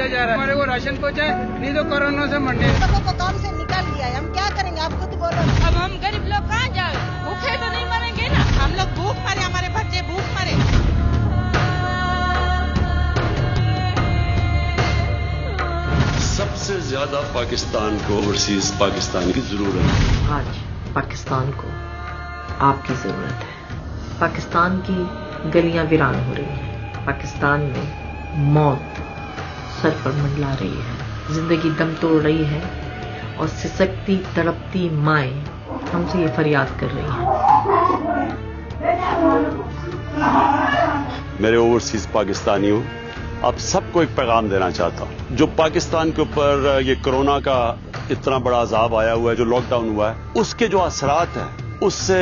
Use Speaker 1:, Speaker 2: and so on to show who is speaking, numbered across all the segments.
Speaker 1: दिया जा रहा है। हमारे को राशन पहुँचाए, नहीं तो कोरोना से मरने।
Speaker 2: सबको को काम से निकाल दिया है, हम क्या करेंगे आप खुद बोलो।
Speaker 3: अब हम गरीब लोग कहाँ जाए? भूखे तो नहीं मरेंगे ना। हम लोग भूख मरे, हमारे बच्चे भूख मरे।
Speaker 4: सबसे ज्यादा पाकिस्तान को ओवरसीज पाकिस्तान की जरूरत है।
Speaker 5: आज पाकिस्तान को आपकी जरूरत है। पाकिस्तान की गलियां वीरान हो रही हैं। पाकिस्तान में मौत सर पर मंडला रही है। जिंदगी दम तोड़ रही है और सिसकती तड़पती माएं हमसे ये फरियाद कर रही हैं।
Speaker 4: मेरे ओवरसीज पाकिस्तानियों, आप सबको एक पैगाम देना चाहता हूं। जो पाकिस्तान के ऊपर ये कोरोना का इतना बड़ा अजाब आया हुआ है, जो लॉकडाउन हुआ है, उसके जो असरात हैं, उससे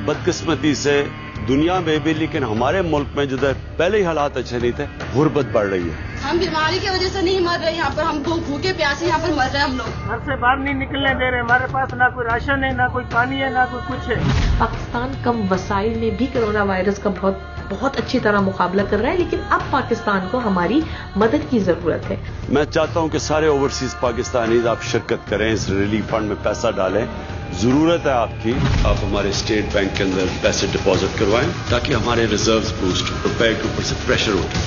Speaker 4: बदकिस्मती से दुनिया में भी, लेकिन हमारे मुल्क में जो पहले ही हालात अच्छे नहीं थे, गुर्बत बढ़ रही है।
Speaker 6: हम बीमारी की वजह से नहीं मर रहे, यहाँ पर हम भूखे प्यासे यहाँ पर मर रहे हैं। हम लोग
Speaker 1: घर से बाहर नहीं निकलने दे रहे। हमारे पास ना कोई राशन है, ना कोई पानी है, ना कोई कुछ है।
Speaker 5: पाकिस्तान कम वसाइल में भी कोरोना वायरस का बहुत अच्छी तरह मुकाबला कर रहा है, लेकिन अब पाकिस्तान को हमारी मदद की जरूरत है।
Speaker 4: मैं चाहता हूं कि सारे ओवरसीज पाकिस्तानीज आप शिरकत करें, इस रिलीफ फंड में पैसा डालें। जरूरत है आपकी। आप हमारे स्टेट बैंक के अंदर पैसे डिपॉजिट करवाएं ताकि हमारे रिजर्व्स बूस्ट हो, रुपए के ऊपर से प्रेशर उठे।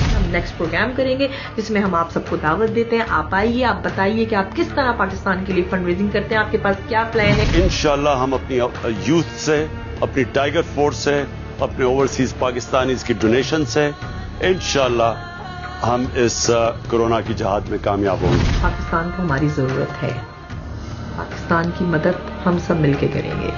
Speaker 5: हम नेक्स्ट प्रोग्राम करेंगे जिसमें हम आप सबको दावत देते हैं। आप आइए, आप बताइए कि आप किस तरह पाकिस्तान के लिए फंड रेजिंग करते हैं, आपके पास क्या प्लान है।
Speaker 4: इंशाल्लाह हम अपनी यूथ से, अपनी टाइगर फोर्स से, अपने ओवरसीज पाकिस्तानीज की डोनेशन से इंशाल्लाह हम इस कोरोना की जहाद में कामयाब होंगे।
Speaker 5: पाकिस्तान को हमारी जरूरत है। पाकिस्तान की मदद हम सब मिलकर करेंगे।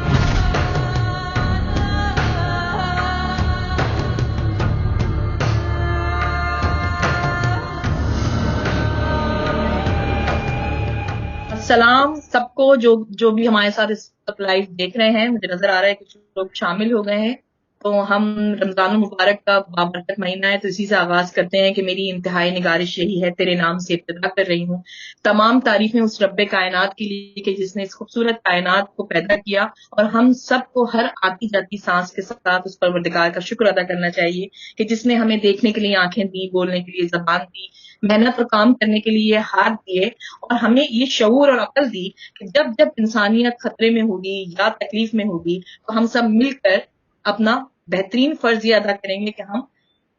Speaker 5: सलाम सबको जो भी हमारे साथ इस लाइव देख रहे हैं। मुझे नजर आ रहा है कुछ लोग शामिल हो गए हैं। तो हम रमजान मुबारक का बाबरकत महीना है, तो इसी से आगाज करते हैं कि मेरी इंतहाई निगारिश यही है, तेरे नाम से इब्तिदा कर रही हूँ। तमाम तारीफें उस रब्बे कायनात के लिए कि जिसने इस खूबसूरत कायनात को पैदा किया, और हम सबको हर आती जाती सांस के साथ उस परवरदिगार का शुक्र अदा करना चाहिए कि जिसने हमें देखने के लिए आंखें दी, बोलने के लिए जबान दी, मेहनत और काम करने के लिए हाथ दिए, और हमें ये शऊर और अक्ल दी कि जब जब इंसानियत खतरे में होगी या तकलीफ में होगी तो हम सब मिलकर अपना बेहतरीन फर्ज ये अदा करेंगे कि हम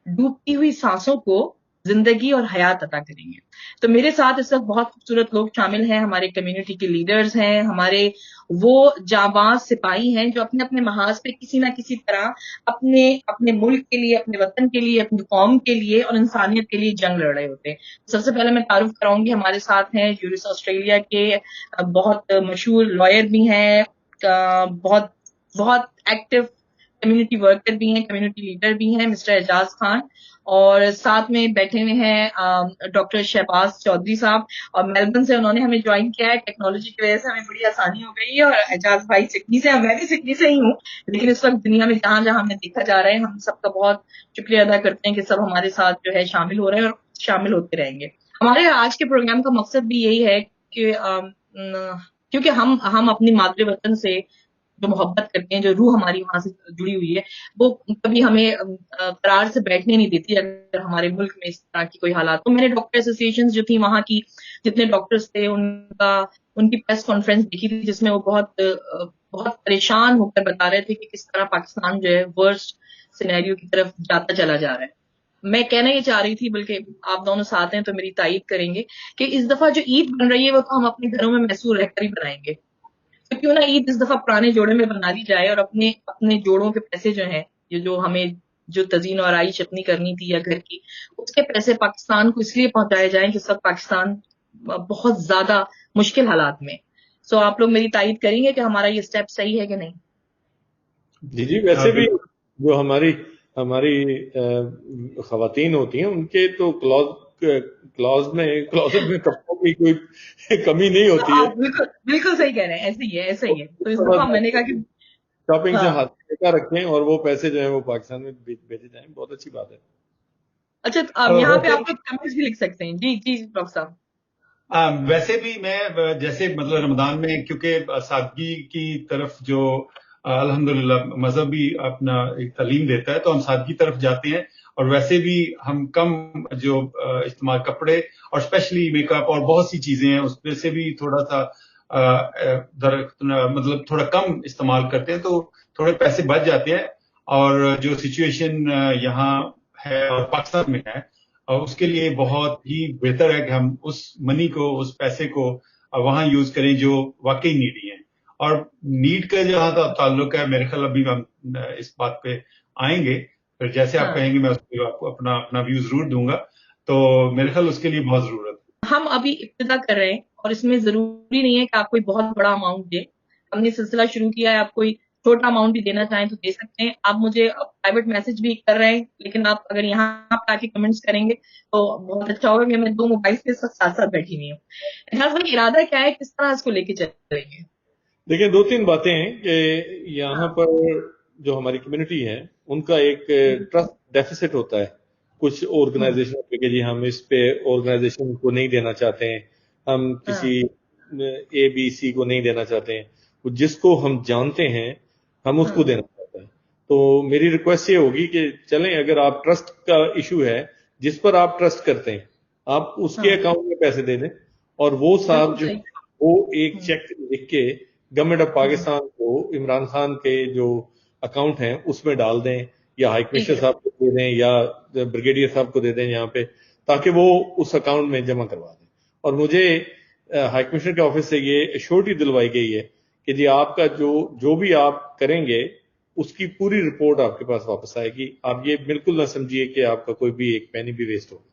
Speaker 5: डूबती हुई सांसों को जिंदगी और हयात अदा करेंगे। तो मेरे साथ इस वक्त बहुत खूबसूरत लोग शामिल हैं। हमारे कम्युनिटी के लीडर्स हैं, हमारे वो जाबाज सिपाही हैं जो अपने अपने महाज पे किसी ना किसी तरह अपने मुल्क के लिए, अपने वतन के लिए, अपनी कौम के लिए और इंसानियत के लिए जंग लड़ रहे होते हैं। सबसे पहले मैं तारुफ कराऊंगी, हमारे साथ हैं यूएस ऑस्ट्रेलिया के बहुत मशहूर लॉयर भी हैं, बहुत बहुत एक्टिव कम्युनिटी वर्कर भी हैं, कम्युनिटी लीडर भी हैं, मिस्टर एजाज खान, और साथ में बैठे हुए हैं डॉक्टर शहबाज चौधरी साहब, और मेलबर्न से उन्होंने हमें ज्वाइन किया है। टेक्नोलॉजी की वजह से हमें बड़ी आसानी हो गई है, और एजाज भाई सिडनी से, मैं भी सिडनी से ही हूँ, लेकिन इस वक्त दुनिया में जहां जहां हमें देखा जा रहा है, हम सबका बहुत शुक्रिया अदा करते हैं कि सब हमारे साथ जो है शामिल हो रहे हैं और शामिल होते रहेंगे। हमारे आज के प्रोग्राम का मकसद भी यही है कि क्योंकि हम अपनी मातृ वतन से जो मोहब्बत करते हैं, जो रूह हमारी वहां से जुड़ी हुई है, वो कभी हमें करार से बैठने नहीं देती अगर हमारे मुल्क में इस तरह की कोई हालात। तो मैंने डॉक्टर एसोसिएशन जो थी वहां की जितने डॉक्टर्स थे उनकी प्रेस कॉन्फ्रेंस देखी थी, जिसमें वो बहुत परेशान होकर बता रहे थे कि किस तरह पाकिस्तान जो है वर्स्ट सिनेरियो की तरफ जाता चला जा रहा है। मैं कहना ये चाह रही थी, बल्कि आप दोनों साथ हैं तो मेरी तायीद करेंगे कि इस दफा जो ईद बन रही है वो तो हम अपने घरों में महसूस रहकर ही बनाएंगे। तो क्यों ना ईद इस दफा पुराने जोड़े में बना दी जाए, और अपने जोड़ों के पैसे जो हैं, जो हमें जो तजीन और आइश अपनी करनी थी या घर की, उसके पैसे पाकिस्तान को इसलिए पहुंचाए जाएं कि सब पाकिस्तान बहुत ज्यादा मुश्किल हालात में। सो आप लोग मेरी तायीद करेंगे कि हमारा ये स्टेप सही है कि नहीं?
Speaker 7: जी, वैसे भी जो हमारी खवातीन होती हैं उनके तो क्लॉज में कपड़ों की कोई कमी नहीं होती है।
Speaker 5: बिल्कुल सही कह रहे हैं, ऐसे ही है। तो इस दफा मैंने कहा कि
Speaker 7: शॉपिंग से हाथ लगा रखें और वो पैसे जो है वो पाकिस्तान में भेजे जाएं, बहुत अच्छी बात है।
Speaker 5: अच्छा, अब यहाँ पे आप लोग कमेंट्स भी लिख सकते हैं। जी डॉक्टर साहब।
Speaker 8: वैसे भी मैं जैसे मतलब रमजान में क्योंकि सादगी की तरफ जो अल्हम्दुलिल्लाह मजहब भी अपना एक तालीम देता है, तो हम सादगी तरफ जाते हैं اور ویسے بھی ہم کم جو استعمال کپڑے اور اسپیشلی میک اپ اور بہت سی چیزیں ہیں اس میں سے بھی تھوڑا سا مطلب تھوڑا کم استعمال کرتے ہیں، تو تھوڑے پیسے بچ جاتے ہیں. اور جو سچویشن یہاں ہے اور پاکستان میں ہے، اور اس کے لیے بہت ہی بہتر ہے کہ ہم اس منی کو، اس پیسے کو وہاں یوز کریں جو واقعی نیڈی ہیں. اور نیڈ کا جہاں تعلق ہے، میرے خیال ابھی ہم اس بات پہ آئیں گے، پھر جیسے آپ کہیں گے میں اس کو آپ کو اپنا ویو ضرور دوں گا. تو میرے خیال اس کے لیے بہت ضرورت ہے.
Speaker 5: ہم ابھی ابتدا کر رہے ہیں اور اس میں ضروری نہیں ہے کہ آپ کوئی بہت بڑا اماؤنٹ دیں. ہم نے سلسلہ شروع کیا ہے، آپ کوئی چھوٹا اماؤنٹ بھی دینا چاہیں تو دے سکتے ہیں. آپ مجھے پرائیویٹ میسج بھی کر رہے ہیں، لیکن آپ اگر یہاں پہ آ کے کمنٹس کریں گے تو بہت اچھا ہوگا کہ میں 2 موبائل کے ساتھ ساتھ بیٹھی ہوئی ہوں. اعجاز بھائی، ارادہ کیا ہے، کس طرح اس کو لے کے چل رہی ہے؟
Speaker 7: دیکھیں 2-3 باتیں ہیں کہ یہاں پر جو ہماری کمیونٹی ہے ان کا ایک ٹرسٹ ڈیفیسٹ ہوتا ہے کچھ آرگنائزیشن پہ کہ جی ہم اس پہ آرگنائزیشن کو نہیں دینا چاہتے ہیں، ہم کسی اے بی سی کو نہیں دینا چاہتے ہیں، جس کو ہم جانتے ہیں ہم اس کو دینا چاہتے ہیں. تو میری ریکویسٹ یہ ہوگی کہ چلیں، اگر آپ ٹرسٹ کا ایشو ہے، جس پر آپ ٹرسٹ کرتے ہیں آپ اس کے اکاؤنٹ میں پیسے دے دیں، اور وہ صاحب جو وہ ایک چیک لکھ کے گورنمنٹ آف پاکستان کو عمران خان کے جو اکاؤنٹ ہیں اس میں ڈال دیں، یا ہائی کمشنر صاحب کو دے دیں، یا بریگیڈیئر صاحب کو دے دیں یہاں پہ، تاکہ وہ اس اکاؤنٹ میں جمع کروا دیں. اور مجھے ہائی کمشنر کے آفس سے یہ ایشورٹی دلوائی گئی ہے کہ جی آپ کا جو بھی آپ کریں گے اس کی پوری رپورٹ آپ کے پاس واپس آئے گی. آپ یہ بالکل نہ سمجھیے کہ آپ کا کوئی بھی ایک پینی بھی ویسٹ ہوگا.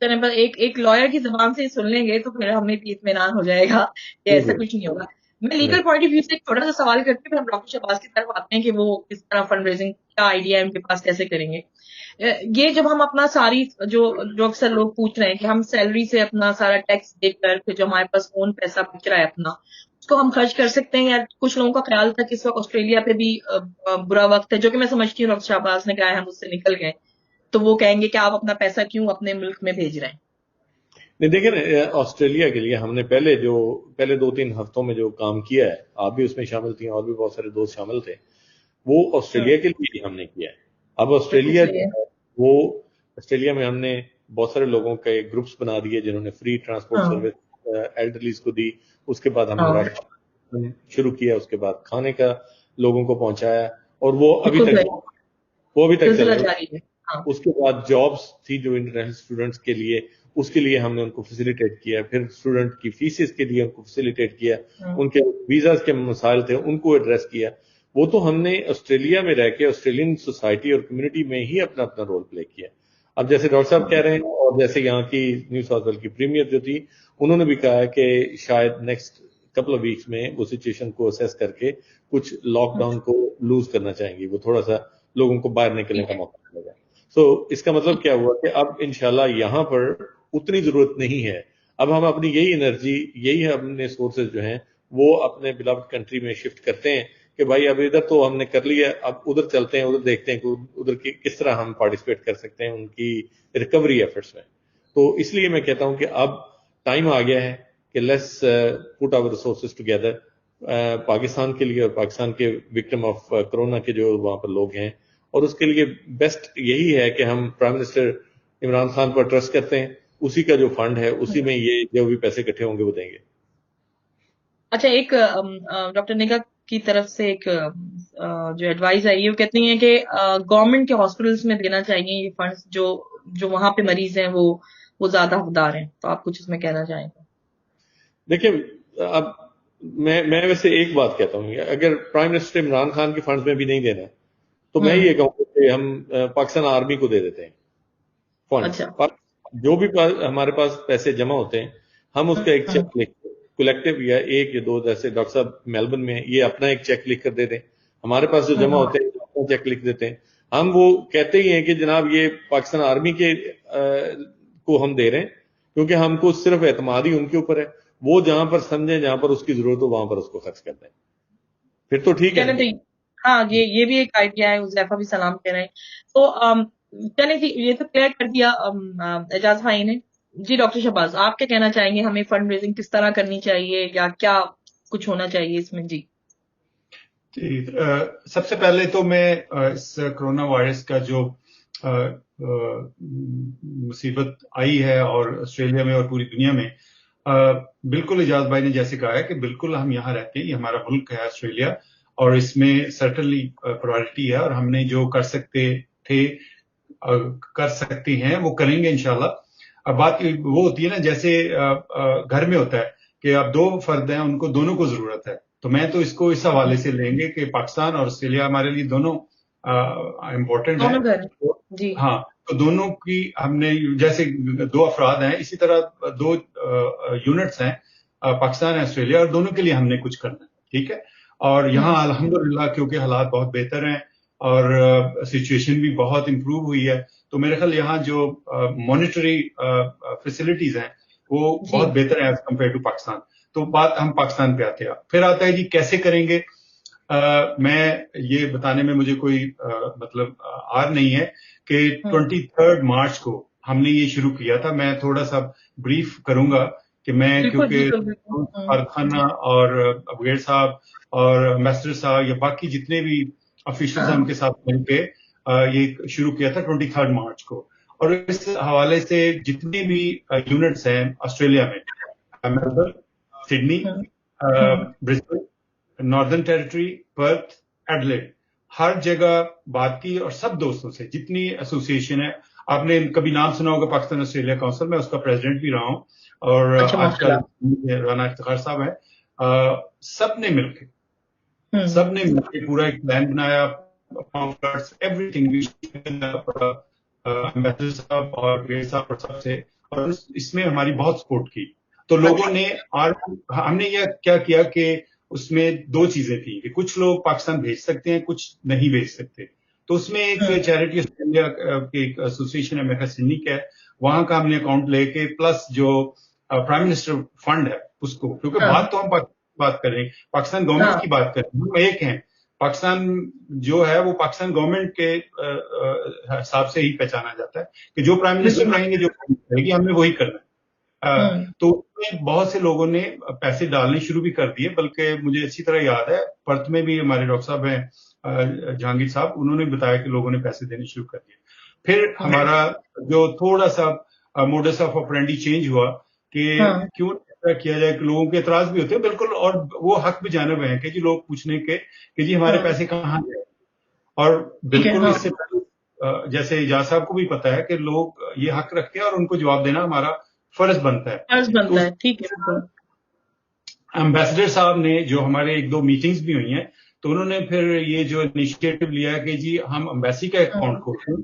Speaker 5: ایک لائر کی زبان سے سن لیں گے تو پھر ہمیں بھی اطمینان ہو جائے گا کہ ایسا کچھ نہیں ہوگا. میں لیگل پوائنٹ آف ویو سے ایک چھوٹا سا سوال کرتی ہوں، پھر ہم ڈاکٹر شہباز کی طرف آتے ہیں کہ وہ کس طرح فنڈ ریزنگ کا آئیڈیا ہے ان کے پاس، کیسے کریں گے. یہ جب ہم اپنا ساری جو اکثر لوگ پوچھ رہے ہیں کہ ہم سیلری سے اپنا سارا ٹیکس دے کر پھر جو ہمارے پاس اون پیسہ بچ رہا ہے اپنا، اس کو ہم خرچ کر سکتے ہیں. یا کچھ لوگوں کا خیال تھا کہ اس وقت آسٹریلیا پہ بھی برا وقت ہے، جو کہ میں سمجھتی ہوں ڈاکٹر شہباز نے کہا ہے ہم اس سے نکل گئے، تو وہ کہیں گے کہ آپ اپنا پیسہ کیوں اپنے ملک میں بھیج رہے ہیں.
Speaker 7: نہیں دیکھیں نا، آسٹریلیا کے لیے ہم نے پہلے 2-3 ہفتوں میں جو کام کیا ہے، آپ بھی اس میں شامل تھیں اور بھی بہت سارے دوست شامل تھے، وہ آسٹریلیا کے لیے ہم نے کیا ہے. اب آسٹریلیا میں ہم نے بہت سارے لوگوں کے گروپس بنا دیے جنہوں نے فری ٹرانسپورٹ سروس ایلڈرلیز کو دی. اس کے بعد ہم نے راشن شروع کیا، اس کے بعد کھانے کا لوگوں کو پہنچایا، اور وہ ابھی تک چل رہا ہے. اس کے بعد جابس تھی جو انٹرنیشنل اسٹوڈنٹس کے لیے، اس کے لیے ہم نے ان کو فیسیلیٹیٹ کیا. پھر اسٹوڈنٹ کی فیسز کے لیے ان کو فیسیلیٹیٹ کیا، ان کے ویزاز کے مسائل تھے ان کو ایڈریس کیا. وہ تو ہم نے آسٹریلیا میں رہ کے آسٹریلین سوسائٹی اور کمیونٹی میں ہی اپنا رول پلے کیا. اب جیسے ڈاکٹر صاحب کہہ رہے ہیں، اور جیسے یہاں کی نیو ساؤتھ ویلز کی پریمیئر جو تھی انہوں نے بھی کہا ہے کہ شاید نیکسٹ کپل آف ویکس میں وہ سچویشن کو اسیس کر کے کچھ لاک ڈاؤن کو لوز کرنا چاہیں گی، وہ تھوڑا سا لوگوں کو باہر نکلنے کا موقع ملے گا. سو اس کا مطلب کیا ہوا کہ اب انشاءاللہ یہاں پر اتنی ضرورت نہیں ہے. اب ہم اپنی یہی انرجی، یہی اپنے سورسز جو ہیں وہ اپنے بلاوڈ کنٹری میں شفٹ کرتے ہیں کہ بھائی اب ادھر تو ہم نے کر لیا، اب ادھر چلتے ہیں، ادھر دیکھتے ہیں کہ ادھر کی کس طرح ہم پارٹیسپیٹ کر سکتے ہیں ان کی ریکوری ایفرٹس میں. تو اس لیے میں کہتا ہوں کہ اب ٹائم آ گیا ہے کہ let's put our resources together Pakistan کے لیے اور پاکستان کے وکٹم آف کرونا کے جو وہاں پر لوگ ہیں. اور اس کے لیے بیسٹ یہی ہے کہ ہم پرائم منسٹر عمران خان پر ٹرسٹ کرتے ہیں، اسی کا جو فنڈ ہے اسی میں یہ جو بھی پیسے اکٹھے ہوں گے وہ دیں گے.
Speaker 5: اچھا، ایک ڈاکٹر نگا کی طرف سے ایک جو ایڈوائز آئی ہے وہ کہتی ہیں کہ گورنمنٹ کے ہاسپٹلس میں دینا چاہیے یہ فنڈس، جو وہاں پہ مریض ہیں وہ زیادہ حقدار ہیں. تو آپ کچھ اس میں کہنا چاہیں گے؟
Speaker 7: دیکھیں، اب میں ویسے ایک بات کہتا ہوں، اگر پرائم منسٹر عمران خان کے فنڈز میں بھی نہیں دینا تو میں یہ کہوں گا کہ ہم پاکستان آرمی کو دے دیتے ہیں فنڈ. جو بھی ہمارے پاس پیسے جمع ہوتے ہیں ہم اس کا ایک چیک لکھ کلیکٹو یا 1 یا 2، جیسے ڈاکٹر صاحب میلبرن میں یہ اپنا ایک چیک لکھ کر دے دیں. ہمارے پاس جو جمع ہوتے ہیں اپنا چیک لکھ دیتے ہیں. ہم وہ کہتے ہی ہیں کہ جناب یہ پاکستان آرمی کے کو ہم دے رہے ہیں، کیونکہ ہم کو صرف اعتماد ہی ان کے اوپر ہے. وہ جہاں پر سمجھیں، جہاں پر اس کی ضرورت ہو وہاں پر اس کو خرچ کر دیں، پھر تو ٹھیک ہے.
Speaker 5: ہاں، یہ بھی ایک آئیڈیا ہے. حذیفہ بھی سلام کہہ رہے ہیں. تو چلیں جی، یہ تو کلیئر کر دیا اعجاز بھائی نے. جی ڈاکٹر شہباز، آپ کیا کہنا چاہیں گے؟ ہمیں فنڈ ریزنگ کس طرح کرنی چاہیے یا کیا کچھ ہونا چاہیے اس میں؟ جی
Speaker 8: سب سے پہلے تو میں اس کرونا وائرس کا جو मुसीबत आई है और ऑस्ट्रेलिया में और पूरी दुनिया में, बिल्कुल इजाज भाई ने जैसे कहा है कि बिल्कुल हम यहाँ रहते हैं, ये हमारा मुल्क है ऑस्ट्रेलिया, और इसमें सर्टनली प्रायोरिटी है, और हमने जो कर सकते थे कर सकते हैं वो करेंगे इंशाल्लाह। अब बात वो होती है ना, जैसे घर में होता है कि अब दो फर्द हैं, उनको दोनों को जरूरत है, तो मैं तो इसको इस हवाले से लेंगे कि पाकिस्तान और ऑस्ट्रेलिया हमारे लिए दोनों इम्पोर्टेंट है।
Speaker 5: जी
Speaker 8: हाँ, तो दोनों की हमने, जैसे दो अफराद हैं, इसी तरह दो यूनिट्स हैं, पाकिस्तान और ऑस्ट्रेलिया, और दोनों के लिए हमने कुछ करना है, ठीक है। और यहाँ अल्हम्दुलिल्लाह क्योंकि हालात बहुत बेहतर हैं और सिचुएशन भी बहुत इम्प्रूव हुई है, तो मेरे ख्याल यहाँ जो मॉनिटरी फैसिलिटीज हैं वो बहुत बेहतर है एज कम्पेयर टू पाकिस्तान। तो बात हम पाकिस्तान पे आते हैं, फिर आता है जी कैसे करेंगे। मैं ये बताने में मुझे कोई मतलब आर नहीं है कि 23 मार्च को हमने ये शुरू किया था। मैं थोड़ा सा ब्रीफ करूंगा कि मैं, क्योंकि कारखाना और अबगेर साहब और एम्बेसडर साहब या बाकी जितने भी ऑफिशियल्स हैं उनके साथ मिलकर ये शुरू किया था 23 मार्च को, और इस हवाले से जितने भी यूनिट्स हैं ऑस्ट्रेलिया में, Melbourne, Sydney, Brisbane, Northern Territory, Perth, Adelaide, हर जगह बात की, और सब दोस्तों से जितनी एसोसिएशन है, आपने कभी नाम सुना होगा पाकिस्तान ऑस्ट्रेलिया काउंसिल, मैं उसका प्रेसिडेंट भी रहा हूँ, और आजकल राना इफ्तिखार साहब है, सबने मिलकर पूरा एक प्लान बनाया, एवरीथिंग, एम्बेसडर साहब और गेट साहब और सबसे, और इसमें हमारी बहुत सपोर्ट की। तो लोगों ने, और हमने ये क्या किया कि उसमें दो चीजें थी कि कुछ लोग पाकिस्तान भेज सकते हैं, कुछ नहीं भेज सकते, तो उसमें एक चैरिटी ऑस्ट्रेलिया की एक एसोसिएशन है, मेरा सिडनी का है, वहां का हमने अकाउंट लेके, प्लस जो प्राइम मिनिस्टर फंड है उसको, क्योंकि बात तो हम बात कर रहे हैं, पाकिस्तान गवर्नमेंट की बात कर रहे हैं, हम एक हैं, पाकिस्तान जो है वो पाकिस्तान गवर्नमेंट के हिसाब से ही पहचाना जाता है कि जो प्राइम मिनिस्टर रहेंगे, जो रहेगी, हमने वही करना है। तो बहुत से लोगों ने पैसे डालने शुरू भी कर दिए, बल्कि मुझे अच्छी तरह याद है पर्थ में भी हमारे डॉक्टर साहब हैं जहांगीर साहब, उन्होंने बताया कि लोगों ने पैसे देने शुरू कर दिए। फिर हमारा जो थोड़ा सा मोडस ऑफ ऑपरेंडी चेंज हुआ कि क्यों किया जाए, कि लोगों के एतराज भी होते हैं बिल्कुल, और वो हक भी जानब है कि जी लोग पूछने के कि जी हमारे पैसे कहाँ गए, और बिल्कुल इससे जैसे इजाज साहब को भी पता है कि लोग ये हक रखते हैं और उनको जवाब देना हमारा फर्ज बनता है।
Speaker 5: ठीक है।
Speaker 8: एम्बेसडर साहब ने जो हमारे एक दो मीटिंग्स भी हुई हैं, तो उन्होंने फिर ये जो इनिशिएटिव लिया कि जी हम एम्बेसी का अकाउंट खोलते हैं,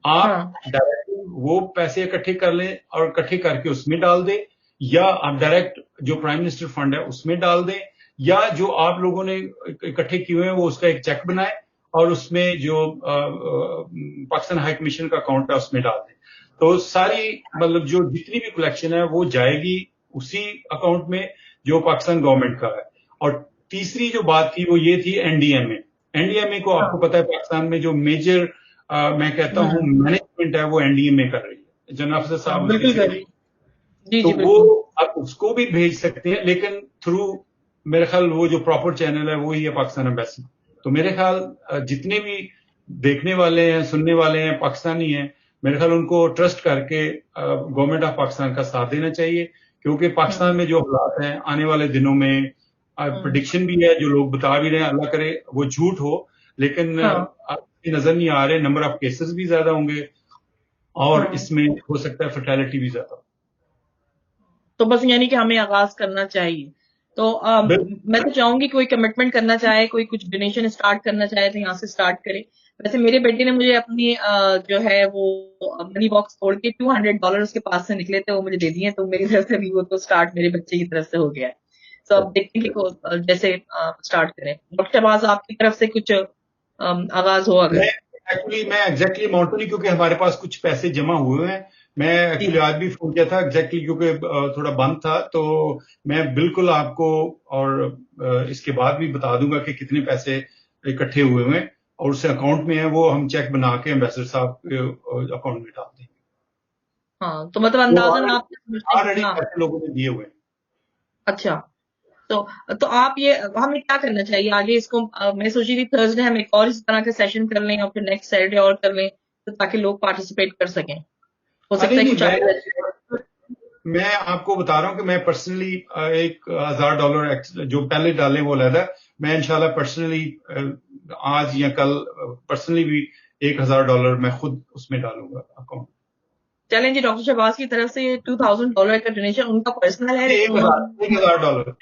Speaker 8: आप डायरेक्ट वो पैसे इकट्ठे कर लें और इकट्ठे करके उसमें डाल दें, या आप डायरेक्ट जो प्राइम मिनिस्टर फंड है उसमें डाल दें, या जो आप लोगों ने इकट्ठे किए हुए हैं वो उसका एक चेक बनाए और उसमें जो पाकिस्तान हाई कमीशन का अकाउंट है उसमें डाल दें। तो सारी मतलब जो जितनी भी कलेक्शन है वो जाएगी उसी अकाउंट में जो पाकिस्तान गवर्नमेंट का है। और तीसरी जो बात थी वो ये थी एनडीएमए को आपको पता है पाकिस्तान में जो मेजर मैं कहता हूँ मैनेजमेंट है वो एनडीएमए कर रही है, जनाब अफसर साहब, तो वो आप उसको भी भेज सकते हैं, लेकिन थ्रू मेरे ख्याल वो जो प्रॉपर चैनल है वो ही है पाकिस्तान एम्बेसी। तो मेरे ख्याल जितने भी देखने वाले हैं, सुनने वाले हैं, पाकिस्तानी हैं, मेरे ख्याल उनको ट्रस्ट करके गवर्नमेंट ऑफ पाकिस्तान का साथ देना चाहिए, क्योंकि पाकिस्तान में जो हालात हैं आने वाले दिनों में, प्रेडिक्शन भी है जो लोग बता भी रहे हैं, अल्लाह करे वो झूठ हो, लेकिन नजर नहीं आ रहे, नंबर ऑफ केसेस भी ज्यादा होंगे और इसमें हो सकता है फर्टिलिटी भी ज्यादा।
Speaker 5: तो बस यानी कि हमें आगाज करना चाहिए। तो मैं तो चाहूंगी कोई कमिटमेंट करना चाहे, कोई कुछ डोनेशन स्टार्ट करना चाहे तो यहाँ से स्टार्ट करे। वैसे मेरे बेटे ने मुझे अपनी जो है वो मनी बॉक्स तोड़ के $200 उसके पास से निकले थे, वो मुझे दे दिए, तो मेरी तरफ से भी वो तो स्टार्ट मेरे बच्चे की तरफ से हो गया है। तो अब देखेंगे को जैसे स्टार्ट करें। डॉक्टर शहबाज आपकी तरफ से कुछ आगाज हो अगर?
Speaker 8: मैं एग्जैक्टली अमाउंट नहीं, क्योंकि हमारे पास कुछ पैसे जमा हुए हैं। मैं एक्चुअली आज भी फोन किया था एग्जैक्टली, क्योंकि थोड़ा बंद था, तो मैं बिल्कुल आपको और इसके बाद भी बता दूंगा कि कितने पैसे इकट्ठे हुए हैं और उस अकाउंट में है, वो हम चेक बना के एम्बेसडर साहब के अकाउंट में डाल देंगे।
Speaker 5: हाँ, तो मतलब अंदाजन आप
Speaker 8: ऑलरेडी पैसे लोगों ने दिए हुए।
Speaker 5: अच्छा, तो आप ये हमें क्या करना चाहिए आगे? इसको मैं सोची थी थर्सडे हम एक और इस तरह के सेशन कर लें और फिर नेक्स्ट सैटरडे और कर लें, ताकि लोग पार्टिसिपेट कर सकें? हो सकता है कुछ
Speaker 8: मैं आपको बता रहा हूँ कि मैं पर्सनली $1,000 जो पहले डालें वो अलग, मैं इंशाल्लाह पर्सनली आज या कल पर्सनली भी $1,000 मैं खुद उसमें डालूंगा अकाउंट।
Speaker 5: चलें जी, डॉक्टर शहबाज की तरफ से ये $2,000 का डोनेशन उनका पर्सनल है।
Speaker 8: $1,000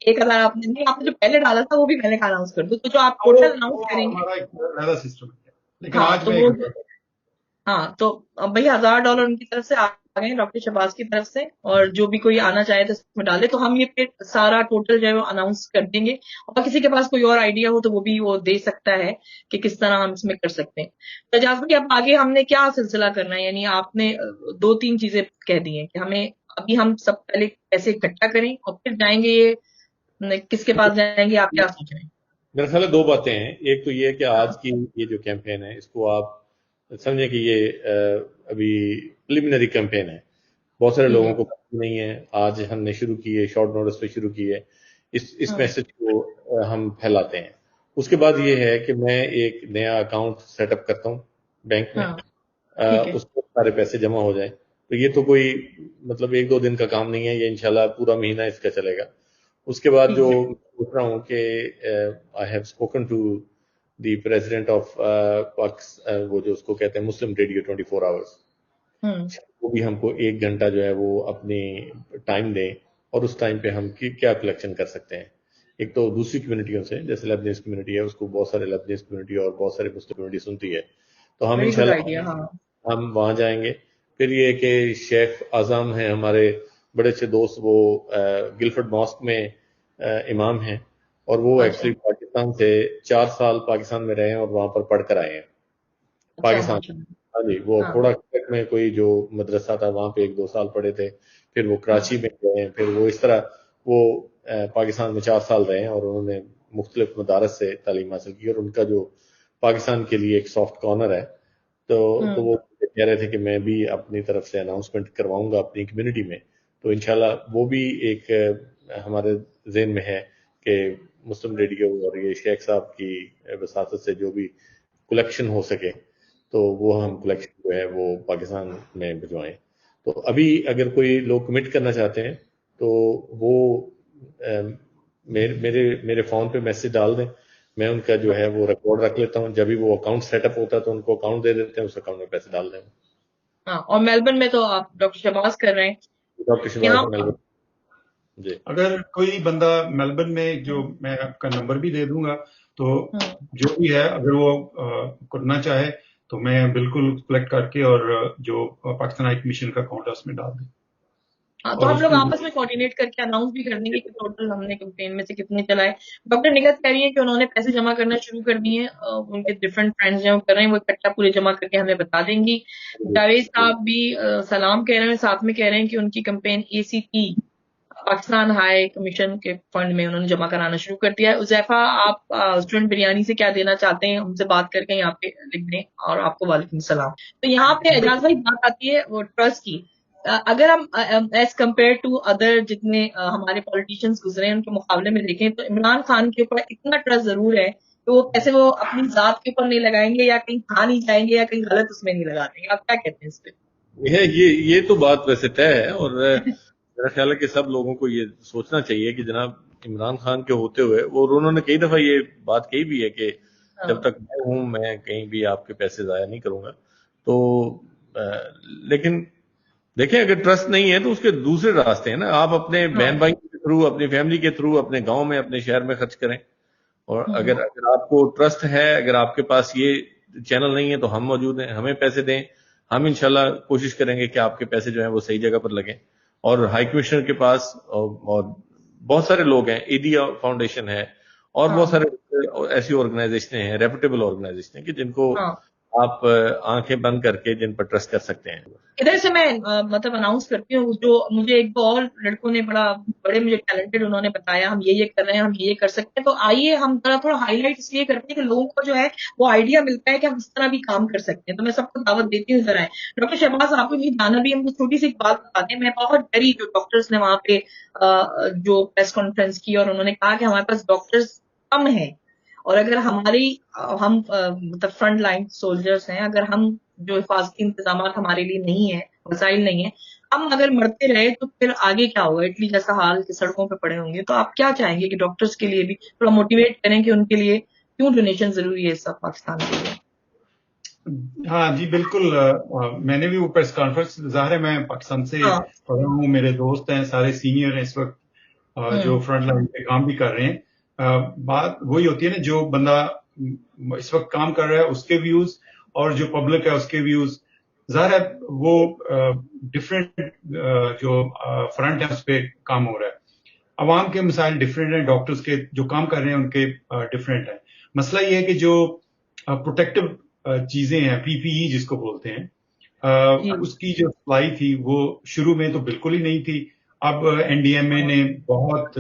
Speaker 5: 1,000 आपने नहीं, आपने जो पहले डाला था वो भी मैंने अनाउंस कर दूं, तो जो आप टोटल अनाउंस करेंगे
Speaker 8: हमारा एक नया सिस्टम है, लेकिन
Speaker 5: हाँ,
Speaker 8: आज
Speaker 5: तो
Speaker 8: मैं
Speaker 5: हाँ, तो भैया $1,000 उनकी तरफ से आ गए डॉक्टर शहबाज की तरफ से, और जो भी कोई आना चाहे तो इसमें डाले, तो हम ये फिर सारा टोटल जो है वो अनाउंस कर देंगे, और किसी के पास कोई और आइडिया हो तो वो भी वो दे सकता है कि किस तरह हम इसमें कर सकते हैं। तो एजाज भाई, अब आगे हमने क्या सिलसिला करना है? यानी आपने 2-3 चीजें कह दी हैं कि हमें अभी हम सब पहले पैसे इकट्ठा करें और फिर जाएंगे, ये किसके पास जाएंगे, आप क्या सोच रहे हैं?
Speaker 7: मेरे ख्याल में 2 बातें हैं। एक तो ये है कि आज की ये जो कैंपेन है इसको आप समझें कि ये अभी प्रिलिमिनरी कैंपेन है, बहुत सारे लोगों को पता नहीं है। आज हमने शुरू की है, शॉर्ट नोटिस पे शुरू की है, इस मैसेज को हम फैलाते हैं। उसके बाद ये है कि मैं एक नया अकाउंट सेटअप करता हूँ बैंक में, उसमें सारे पैसे जमा हो जाए। तो ये तो कोई मतलब 1-2 दिन का काम नहीं है, ये इंशाल्लाह पूरा महीना इसका चलेगा। उसके बाद जो सोच रहा हूँ कि I have spoken to the president of Pakistan, वो जो उसको कहते हैं मुस्लिम रेडियो 24 आवर्स, वो भी हमको 1 घंटा जो है वो अपनी टाइम दें, और उस टाइम पे हम क्या कलेक्शन कर सकते हैं। एक तो दूसरी कम्युनिटियों से, जैसे लेबनीज कम्युनिटी है, उसको बहुत सारे लेबनीज कम्युनिटी और बहुत सारे मुस्लिम कम्युनिटी सुनती है, तो हम इंशाल्लाह हम वहां जाएंगे। फिर ये कि शेख आजम हैं हमारे बड़े अच्छे दोस्त, वो गिलफर्ड मॉस्क में इमाम हैं, और वो एक्चुअली पाकिस्तान से 4 साल पाकिस्तान में रहे हैं और वहां पर पढ़ कर आए हैं पाकिस्तान। हाँ जी, वो थोड़ा में कोई जो मदरसा था वहां पे 1-2 साल पढ़े थे, फिर वो कराची में गए हैं, फिर वो इस तरह वो पाकिस्तान में 4 साल रहे हैं, और उन्होंने मुख्तलिफ मदारस से तालीम हासिल की, और उनका जो पाकिस्तान के लिए एक सॉफ्ट कॉर्नर है, तो वो कह रहे थे कि मैं भी अपनी तरफ से अनाउंसमेंट करवाऊंगा अपनी कम्युनिटी में। तो इंशाल्लाह वो भी एक हमारे ज़हन में है कि मुस्लिम रेडियो और ये शेख साहब की वसातत से जो भी कलेक्शन हो सके, तो वो हम कलेक्शन जो है वो पाकिस्तान में भिजवाएं। तो अभी अगर कोई लोग कमिट करना चाहते हैं तो वो मेरे फोन पे मैसेज डाल दें, मैं उनका जो है वो रिकॉर्ड रख लेता हूँ। जब भी वो अकाउंट सेटअप होता है तो उनको अकाउंट दे देते हैं, उस अकाउंट में पैसे डाल देंगे।
Speaker 5: हाँ, और मेलबर्न में तो आप डॉक्टर शहबाज कर रहे हैं।
Speaker 7: डॉक्टर शहबाज मेलबर्न जी।
Speaker 8: अगर कोई बंदा मेलबर्न में, जो मैं आपका नंबर भी दे दूंगा, तो जो भी है अगर वो करना चाहे तो मैं बिल्कुल कलेक्ट करके और जो पाकिस्तान हाई कमीशन का अकाउंट है उसमें डाल दूं।
Speaker 5: हाँ, तो हम लोग आपस में कोऑर्डिनेट करके अनाउंस भी कर देंगे कि टोटल हमने कैंपेन में से कितने चलाए। डॉक्टर निगत कह रही है कि उन्होंने पैसे जमा करना शुरू कर दिए हैं, उनके डिफरेंट फ्रेंड्स जो कर रहे हैं वो इकट्ठा पूरे जमा करके हमें बता देंगी। जावेद साहब भी सलाम कह रहे हैं, साथ में कह रहे हैं कि उनकी campaign ACT Pakistan high commission के फंड में उन्होंने जमा कराना शुरू कर दिया है। उजैफा, आप स्टूडेंट बिरयानी से क्या देना चाहते हैं, हमसे बात करके यहाँ पे लिख दें। और आपको वालेकुम सलाम। तो यहाँ पे एजाज भाई बात आती है वो ट्रस्ट की। अगर हम एज कम्पेयर टू अदर जितने हमारे पॉलिटिशियंस गुजरे हैं उनके मुकाबले में देखें, तो इमरान खान के ऊपर इतना ट्रस्ट जरूर है कि वो पैसे वो अपनी जात के ऊपर नहीं लगाएंगे या कहीं खा नहीं जाएंगे या कहीं गलत उसमें नहीं लगा देंगे। आप क्या कहते हैं इस पे?
Speaker 7: ये तो बात वैसे तय है, और मेरा ख्याल है कि सब लोगों को ये सोचना चाहिए कि जनाब इमरान खान के होते हुए, वो उन्होंने कई दफा ये बात कही भी है कि जब तक मैं हूं मैं कहीं भी आपके पैसे जाया नहीं करूंगा। तो लेकिन देखें, अगर ट्रस्ट नहीं है तो उसके दूसरे रास्ते हैं ना। आप अपने बहन भाई के थ्रू, अपनी फैमिली के थ्रू, अपने गांव में, अपने शहर में खर्च करें। और अगर आपको ट्रस्ट है, अगर आपके पास ये चैनल नहीं है तो हम मौजूद हैं, हमें पैसे दें, हम इंशाल्लाह कोशिश करेंगे कि आपके पैसे जो है वो सही जगह पर लगें। और हाई कमिश्नर के पास और बहुत सारे लोग हैं, ईडिया फाउंडेशन है और बहुत सारे ऐसी ऑर्गेनाइजेशन हैं, रेपुटेबल ऑर्गेनाइजेशन है कि जिनको आप आंखें बंद करके जिन पर ट्रस्ट कर सकते हैं।
Speaker 5: इधर से मैं मतलब अनाउंस करती हूँ, जो मुझे एक दो और लड़कों ने बड़े मुझे टैलेंटेड उन्होंने बताया, हम ये कर रहे हैं, हम ये कर सकते हैं। तो आइए हम थोड़ा हाईलाइट इसलिए करते हैं कि लोगों को जो है वो आइडिया मिलता है कि हम इस तरह भी काम कर सकते हैं। तो मैं सबको दावत देती हूँ, जरा डॉक्टर शहबाज आपको ये जाना भी, हमको छोटी सी बात बताते हैं। मैं बहुत डरी जो डॉक्टर्स ने वहां पे जो प्रेस कॉन्फ्रेंस की और उन्होंने कहा कि हमारे पास डॉक्टर्स कम है اور اگر ہم مطلب فرنٹ لائن سولجرز ہیں، اگر ہم جو حفاظتی انتظامات ہمارے لیے نہیں ہیں، وسائل نہیں ہیں، ہم اگر مرتے رہے تو پھر آگے کیا ہوگا؟ اٹلی جیسا حال کہ سڑکوں پہ پڑے ہوں گے. تو آپ کیا چاہیں گے کہ ڈاکٹرز کے لیے بھی تھوڑا موٹیویٹ کریں کہ ان کے لیے کیوں ڈونیشن ضروری ہے اس وقت پاکستان کے لیے؟
Speaker 8: ہاں جی بالکل. میں نے بھی وہ پریس کانفرنس، ظاہر ہے میں پاکستان سے پڑھا ہوں، میرے دوست ہیں سارے سینئر ہیں اس وقت جو فرنٹ لائن پہ کام بھی کر رہے ہیں. بات وہی ہوتی ہے نا، جو بندہ اس وقت کام کر رہا ہے اس کے ویوز اور جو پبلک ہے اس کے ویوز، ظاہر ہے وہ ڈفرینٹ جو فرنٹ ہے اس پہ کام ہو رہا ہے. عوام کے مسائل ڈفرینٹ ہیں، ڈاکٹرز کے جو کام کر رہے ہیں ان کے ڈفرینٹ ہیں. مسئلہ یہ ہے کہ جو پروٹیکٹیو چیزیں ہیں، پی پی ای جس کو بولتے ہیں، اس کی جو سپلائی تھی وہ شروع میں تو بالکل ہی نہیں تھی. اب این ڈی ایم اے نے بہت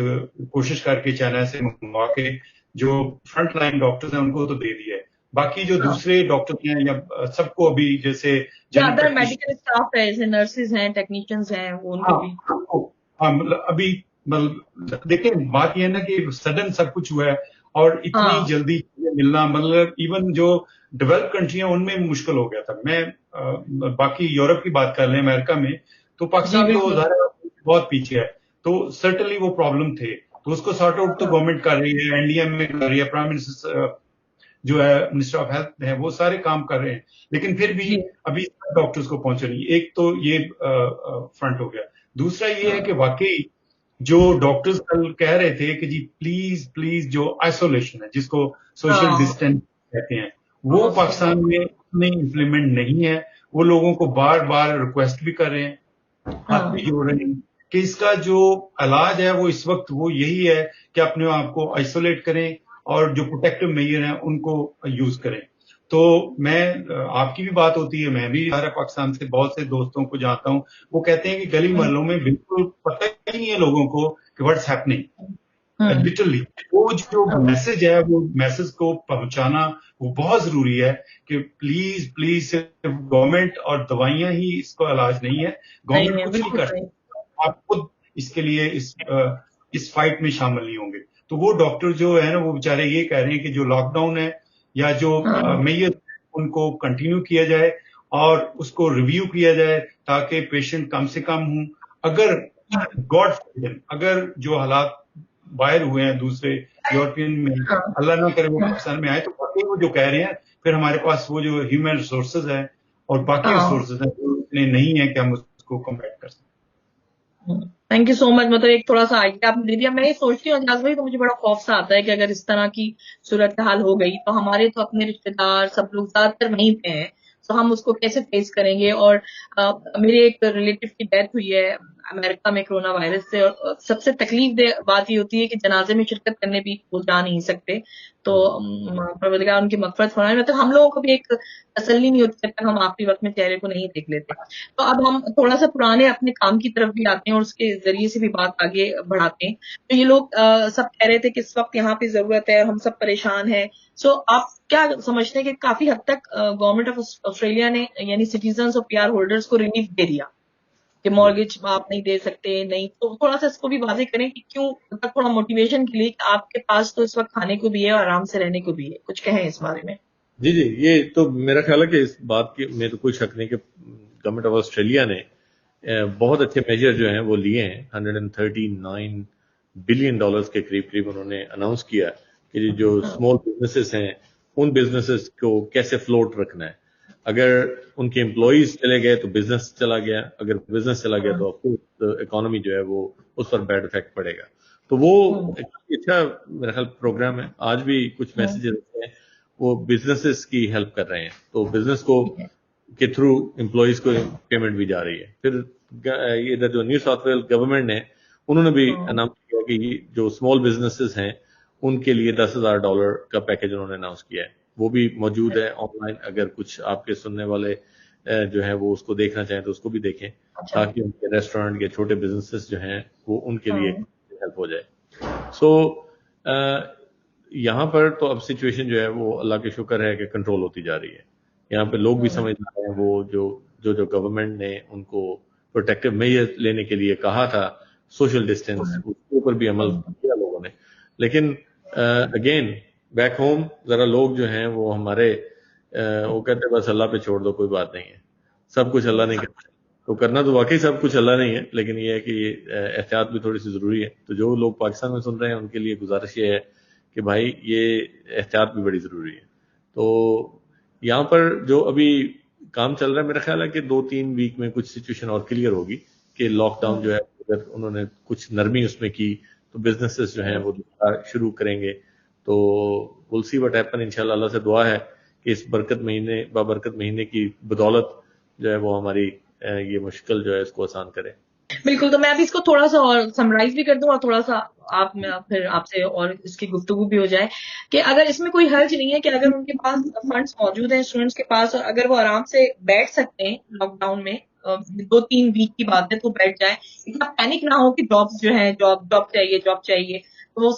Speaker 8: کوشش کر کے چائنا سے منگوا کے جو فرنٹ لائن ڈاکٹرز ہیں ان کو تو دے دیا ہے. باقی جو دوسرے ڈاکٹر ہیں یا سب کو ابھی جیسے
Speaker 5: میڈیکل اسٹاف ہے، جیسے نرسز ہیں، ٹیکنیشینز ہیں، ان کو بھی
Speaker 8: ابھی دیکھیں بات یہ ہے نا کہ سڈن سب کچھ ہوا ہے اور اتنی جلدی ملنا، مطلب ایون جو ڈیولپ کنٹری ہیں ان میں مشکل ہو گیا تھا. میں باقی یورپ کی بات کر لیں، امریکہ میں تو پاکستان تو بہت پیچھے ہے، تو سرٹنلی وہ پرابلم تھے، تو اس کو سارٹ آؤٹ تو گورنمنٹ کر رہی ہے، این ڈی ایم میں کر رہی ہے، پرائم منسٹر جو ہے منسٹر آف ہیلتھ ہے، وہ سارے کام کر رہے ہیں، لیکن پھر بھی ابھی ڈاکٹرز کو پہنچ رہی. ایک تو یہ فرنٹ ہو گیا. دوسرا یہ ہے کہ واقعی جو ڈاکٹرز کل کہہ رہے تھے کہ جی پلیز پلیز جو آئسولیشن ہے جس کو سوشل ڈسٹینس کہتے ہیں، وہ پاکستان میں امپلیمنٹ نہیں ہے. وہ لوگوں کو بار بار ریکویسٹ بھی کر رہے ہیں، ہاتھ بھی جوڑ رہے ہیں کہ اس کا جو علاج ہے وہ اس وقت وہ یہی ہے کہ اپنے آپ کو آئسولیٹ کریں اور جو پروٹیکٹیو میئر ہیں ان کو یوز کریں. تو میں آپ کی بھی بات ہوتی ہے، میں بھی سارا پاکستان سے بہت سے دوستوں کو جانتا ہوں، وہ کہتے ہیں کہ گلی محلوں میں بالکل پتہ ہی نہیں ہے لوگوں کو کہ واٹس ہیپننگ. لٹرلی وہ جو میسج ہے، وہ میسج کو پہنچانا وہ بہت ضروری ہے کہ پلیز پلیز صرف گورنمنٹ اور دوائیاں ہی اس کو علاج نہیں ہے، گورنمنٹ کچھ نہیں کر سکتی، آپ خود اس کے لیے اس فائٹ میں شامل نہیں ہوں گے. تو وہ ڈاکٹر جو ہے نا وہ بیچارے یہ کہہ رہے ہیں کہ جو لاک ڈاؤن ہے یا جو میئر ان کو کنٹینیو کیا جائے اور اس کو ریویو کیا جائے تاکہ پیشنٹ کم سے کم ہوں. اگر گاڈ اگر جو حالات باہر ہوئے ہیں دوسرے یورپین میں، اللہ نہ کرے وہ پاکستان میں آئے، تو باقی وہ جو کہہ رہے ہیں پھر ہمارے پاس وہ جو ہیومن ریسورسز ہیں اور باقی ریسورسز ہیں وہ اتنے نہیں ہیں کہ ہم اس کو کمپیٹ کر سکیں.
Speaker 5: تھینک یو سو مچ. مطلب ایک تھوڑا سا آئیڈیا آپ نے دے دیا. میں یہ سوچتی ہوں اجاز بھائی، تو مجھے بڑا خوف سا آتا ہے کہ اگر اس طرح کی صورتحال ہو گئی تو ہمارے تو اپنے رشتے دار سب لوگ زیادہ تر وہیں پہ ہیں، تو ہم اس کو کیسے فیس کریں گے؟ اور میرے ایک ریلیٹیو کی ڈیتھ ہوئی ہے امریکہ میں کرونا وائرس سے، اور سب سے تکلیف دہ بات یہ ہوتی ہے کہ جنازے میں شرکت کرنے بھی وہ جا نہیں سکتے. تو پروردگار ان کی مغفرت فرمائے. مطلب ہم لوگوں کو بھی ایک تسلی نہیں ہوتی جب تک ہم آخری وقت میں چہرے کو نہیں دیکھ لیتے. تو اب ہم تھوڑا سا پرانے اپنے کام کی طرف بھی آتے ہیں اور اس کے ذریعے سے بھی بات آگے بڑھاتے ہیں. تو یہ لوگ سب کہہ رہے تھے کہ اس وقت یہاں پہ ضرورت ہے اور ہم سب پریشان ہیں. سو آپ کیا سمجھتے ہیں کہ کافی حد تک گورنمنٹ آف آسٹریلیا نے یعنی سٹیزنز اور پی آر ہولڈرز کو ریلیف دے دیا کہ مارگیج آپ نہیں دے سکتے؟ نہیں تو تھوڑا سا اس کو بھی واضح کریں کہ کیوں تھوڑا موٹیویشن کے لیے کہ آپ کے پاس تو اس وقت کھانے کو بھی ہے اور آرام سے رہنے کو بھی ہے. کچھ کہیں اس بارے میں.
Speaker 7: جی یہ تو میرا خیال ہے کہ اس بات کی میں تو کوئی شک نہیں کہ گورنمنٹ آف آسٹریلیا نے بہت اچھے میجر جو ہیں وہ لیے ہیں. $139 بلین کے قریب انہوں نے اناؤنس کیا کہ جو اسمال بزنسز ہیں ان بزنسز کو کیسے فلوٹ رکھنا ہے. اگر ان کے امپلائیز چلے گئے تو بزنس چلا گیا، اگر بزنس چلا گیا تو اکانومی جو ہے وہ اس پر بیڈ افیکٹ پڑے گا. تو وہ اچھا میرا خیال پروگرام ہے. آج بھی کچھ میسیجز ہیں وہ بزنسز کی ہیلپ کر رہے ہیں، تو بزنس کو کے تھرو امپلائیز کو پیمنٹ بھی جا رہی ہے. پھر ادھر جو نیو ساؤتھ ویل گورنمنٹ نے انہوں نے بھی اناؤنس کیا کہ جو اسمال بزنسز ہیں ان کے لیے $10,000 کا پیکج انہوں نے اناؤنس کیا ہے. وہ بھی موجود ہے آن لائن، اگر کچھ آپ کے سننے والے جو ہیں وہ اس کو دیکھنا چاہیں تو اس کو بھی دیکھیں تاکہ ان کے ریسٹورینٹ کے چھوٹے بزنسز جو ہیں وہ ان کے لیے ہیلپ ہو جائے. سو یہاں پر تو اب سچویشن جو ہے وہ اللہ کے شکر ہے کہ کنٹرول ہوتی جا رہی ہے. یہاں پہ لوگ بھی سمجھ رہے ہیں وہ جو گورنمنٹ نے ان کو پروٹیکٹیو میئر لینے کے لیے کہا تھا، سوشل ڈسٹینس، اس کے اوپر بھی عمل کیا لوگوں نے. لیکن اگین बैक होम जरा लोग जो हैं वो हमारे वो कहते हैं बस अल्लाह पे छोड़ दो, कोई बात नहीं है, सब कुछ अल्लाह नहीं करता। तो करना तो वाकई सब कुछ अल्लाह नहीं है, लेकिन ये है कि एहतियात भी थोड़ी सी जरूरी है। तो जो लोग पाकिस्तान में सुन रहे हैं उनके लिए गुजारिश ये है कि भाई ये एहतियात भी बड़ी जरूरी है। तो यहाँ पर जो अभी काम चल रहा है, मेरा ख्याल है कि 2-3 वीक में कुछ सिचुएशन और क्लियर होगी कि लॉकडाउन जो है अगर उन्होंने कुछ नरमी उसमें की तो बिजनेसेस जो हैं वो शुरू करेंगे। तो विल सी व्हाट हैपन। इंशाल्लाह अल्लाह से दुआ है कि इस बाबरकत महीने की बदौलत जो है वो हमारी ये मुश्किल जो है इसको आसान करे।
Speaker 5: बिल्कुल। तो मैं अभी इसको थोड़ा सा और समराइज भी कर दूं और थोड़ा सा फिर आपसे और इसकी गुफ्तगू भी हो जाए कि अगर इसमें कोई हर्ज नहीं है कि अगर उनके पास फंड्स मौजूद हैं स्टूडेंट्स के पास, और अगर वो आराम से बैठ सकते हैं लॉकडाउन में, 2-3 वीक की बात है, तो बैठ जाए, इतना पैनिक ना हो कि जॉब चाहिए। तो वो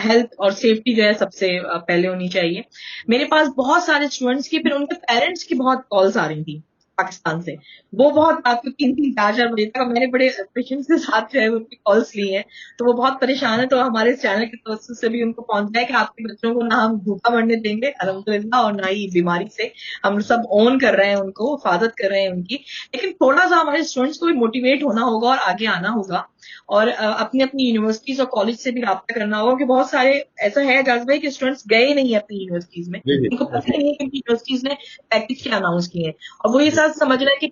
Speaker 5: हेल्थ और सेफ्टी जो है सबसे पहले होनी चाहिए। मेरे पास बहुत सारे स्टूडेंट्स की, फिर उनके पेरेंट्स की बहुत कॉल्स आ रही थी पाकिस्तान से, वो बहुत रात को 3-4 बजे तक मैंने बड़े पेशेंस के साथ जो है उनकी कॉल्स ली हैं। तो वो बहुत परेशान है। तो हमारे चैनल की तरफ से भी उनको पहुंचा है कि आपके बच्चों को ना हम भूखा मरने देंगे अल्हम्दुलिल्लाह, और ना ही बीमारी से, हम सब ऑन कर रहे हैं उनको, हिफाजत कर रहे हैं उनकी। लेकिन थोड़ा सा हमारे स्टूडेंट्स को भी मोटिवेट होना होगा और आगे आना होगा, और अपनी अपनी यूनिवर्सिटीज और कॉलेज से भी राब्ता करना होगा। कि बहुत सारे ऐसा है एजाज भाई कि स्टूडेंट्स गए नहीं है अपनी यूनिवर्सिटीज में, उनको पता नहीं है कि यूनिवर्सिटीज ने पैकेज क्या अनाउंस किए हैं, और वो ये साथ समझ रहे हैं कि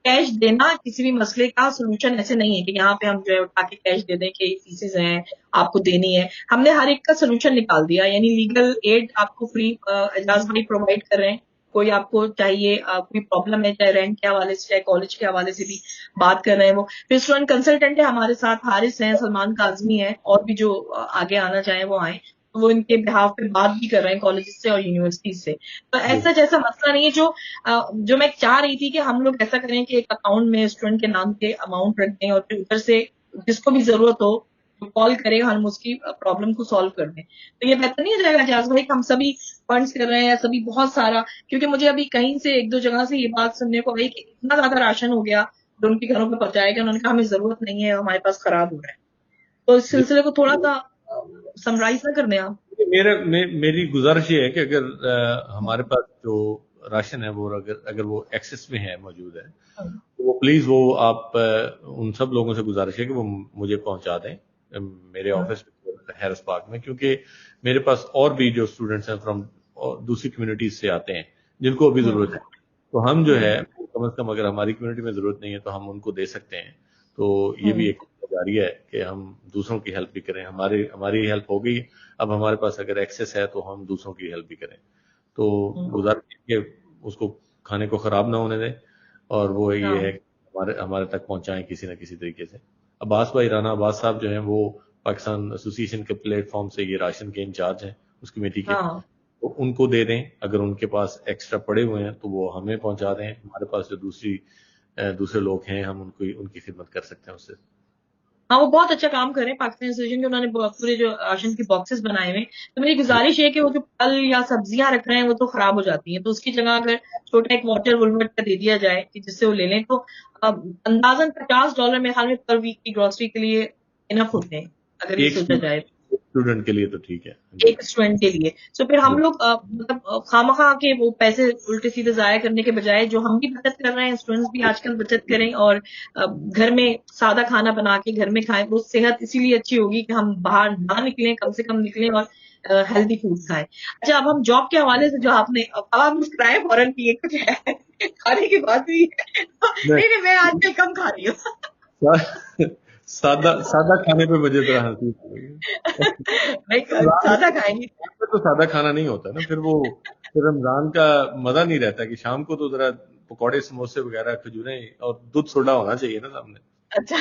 Speaker 5: कैश देना किसी भी मसले का सोल्यूशन ऐसे नहीं है कि यहाँ पे हम जो है उठा के कैश दे दें कि फीसेज हैं आपको देनी है। हमने हर एक का सोल्यूशन निकाल दिया, यानी लीगल एड आपको फ्री एजाज भाई प्रोवाइड कर रहे हैं। कोई आपको चाहिए, कोई प्रॉब्लम है, चाहे रेंट के हवाले से, चाहे कॉलेज के हवाले से भी बात कर रहे हैं वो। फिर स्टूडेंट कंसल्टेंट है हमारे साथ, हारिस हैं, सलमान काजमी है, और भी जो आगे आना चाहे वो आए, तो वो इनके बिहाफ पे बात भी कर रहे हैं कॉलेज से और यूनिवर्सिटी से। तो ऐसा जैसा मसला नहीं है। जो मैं चाह रही थी कि हम लोग ऐसा करें कि एक अकाउंट में स्टूडेंट के नाम के अमाउंट रख दें, और फिर उधर से जिसको भी जरूरत हो कॉल करे, हम उसकी प्रॉब्लम को सॉल्व कर दें। तो ये बेहतर नहीं हो जाएगा एजाज भाई कि हम सभी फंड्स कर रहे हैं, सभी बहुत सारा, क्योंकि मुझे अभी कहीं से 1-2 जगह से ये बात सुनने को आई कि इतना ज्यादा राशन हो गया जो उनके घरों पे पहुंचाया गया, उन्होंने कहा हमें जरूरत नहीं है, हमारे पास खराब हो रहा है। तो इस सिलसिले को थोड़ा सा समराइज ना करने आप।
Speaker 7: मेरी गुजारिश ये है कि अगर हमारे पास जो राशन है वो अगर वो एक्सेस में है, मौजूद है, तो वो प्लीज वो आप उन सब लोगों से गुजारिश है कि वो मुझे पहुंचा दें मेरे ऑफिस हैरिस पार्क में, क्योंकि मेरे पास और भी जो स्टूडेंट्स हैं फ्रॉम दूसरी कम्युनिटीज से आते हैं जिनको अभी जरूरत है। तो हम जो है कम से कम अगर हमारी कम्युनिटी में जरूरत नहीं है तो हम उनको दे सकते हैं। तो ये भी एक जारी है कि हम दूसरों की हेल्प भी करें। हमारी हेल्प हो गई, अब हमारे पास अगर एक्सेस है तो हम दूसरों की हेल्प भी करें। तो गुजारिश के उसको खाने को खराब ना होने दें, और वो ये है कि हमारे तक पहुंचाएं किसी न किसी तरीके से। अब्बास भाई राना अब्बास साहब जो हैं वो पाकिस्तान एसोसिएशन के प्लेटफॉर्म से ये राशन के इंचार्ज हैं उस कमेटी के, तो उनको दे दें। अगर उनके पास एक्स्ट्रा पड़े हुए हैं तो वो हमें पहुंचा दें। हमारे पास जो दूसरे लोग हैं हम उनकी खिदमत कर सकते हैं उससे।
Speaker 5: हाँ, वो बहुत अच्छा काम कर रहे हैं पाकिस्तान एसोसिएशन के, उन्होंने पूरे जो राशन के बॉक्सेस बनाए हुए। तो मेरी गुजारिश है कि वो जो फल या सब्जियां रख रहे हैं वो तो खराब हो जाती हैं, तो उसकी जगह अगर छोटा एक वाटर वुलवर्ट का दे दिया जाए कि जिससे वो ले लें, तो अंदाजन $50 में हाल में पर वीक की ग्रोसरी के लिए इनफ होते हैं अगर ये सोचा जाए
Speaker 7: स्टूडेंट के लिए। तो ठीक है,
Speaker 5: एक स्टूडेंट के लिए। तो फिर हम लोग मतलब खामखा के वो पैसे उल्टे सीधे जाया करने के बजाय जो हम भी बचत कर रहे हैं, स्टूडेंट्स भी आजकल बचत करें, और घर में सादा खाना बना के घर में खाएं। वो सेहत इसीलिए अच्छी होगी कि हम बाहर ना निकलें, कम से कम निकलें और हेल्दी फूड खाएं। अच्छा, अब हम जॉब के हवाले से जो आपने अब मुस्कुराए फौरन की ये कुछ है खाने की बात हुई नहीं, मैं आजकल कम खा रही हूँ
Speaker 7: सादा खाने पे मुझे तो हंसी
Speaker 5: सादा खाएंगे
Speaker 7: तो सादा खाना नहीं होता ना, फिर रमजान का मजा नहीं रहता कि शाम को तो जरा पकौड़े समोसे वगैरह खजूरें और दूध सोडा होना चाहिए ना सामने।
Speaker 5: अच्छा,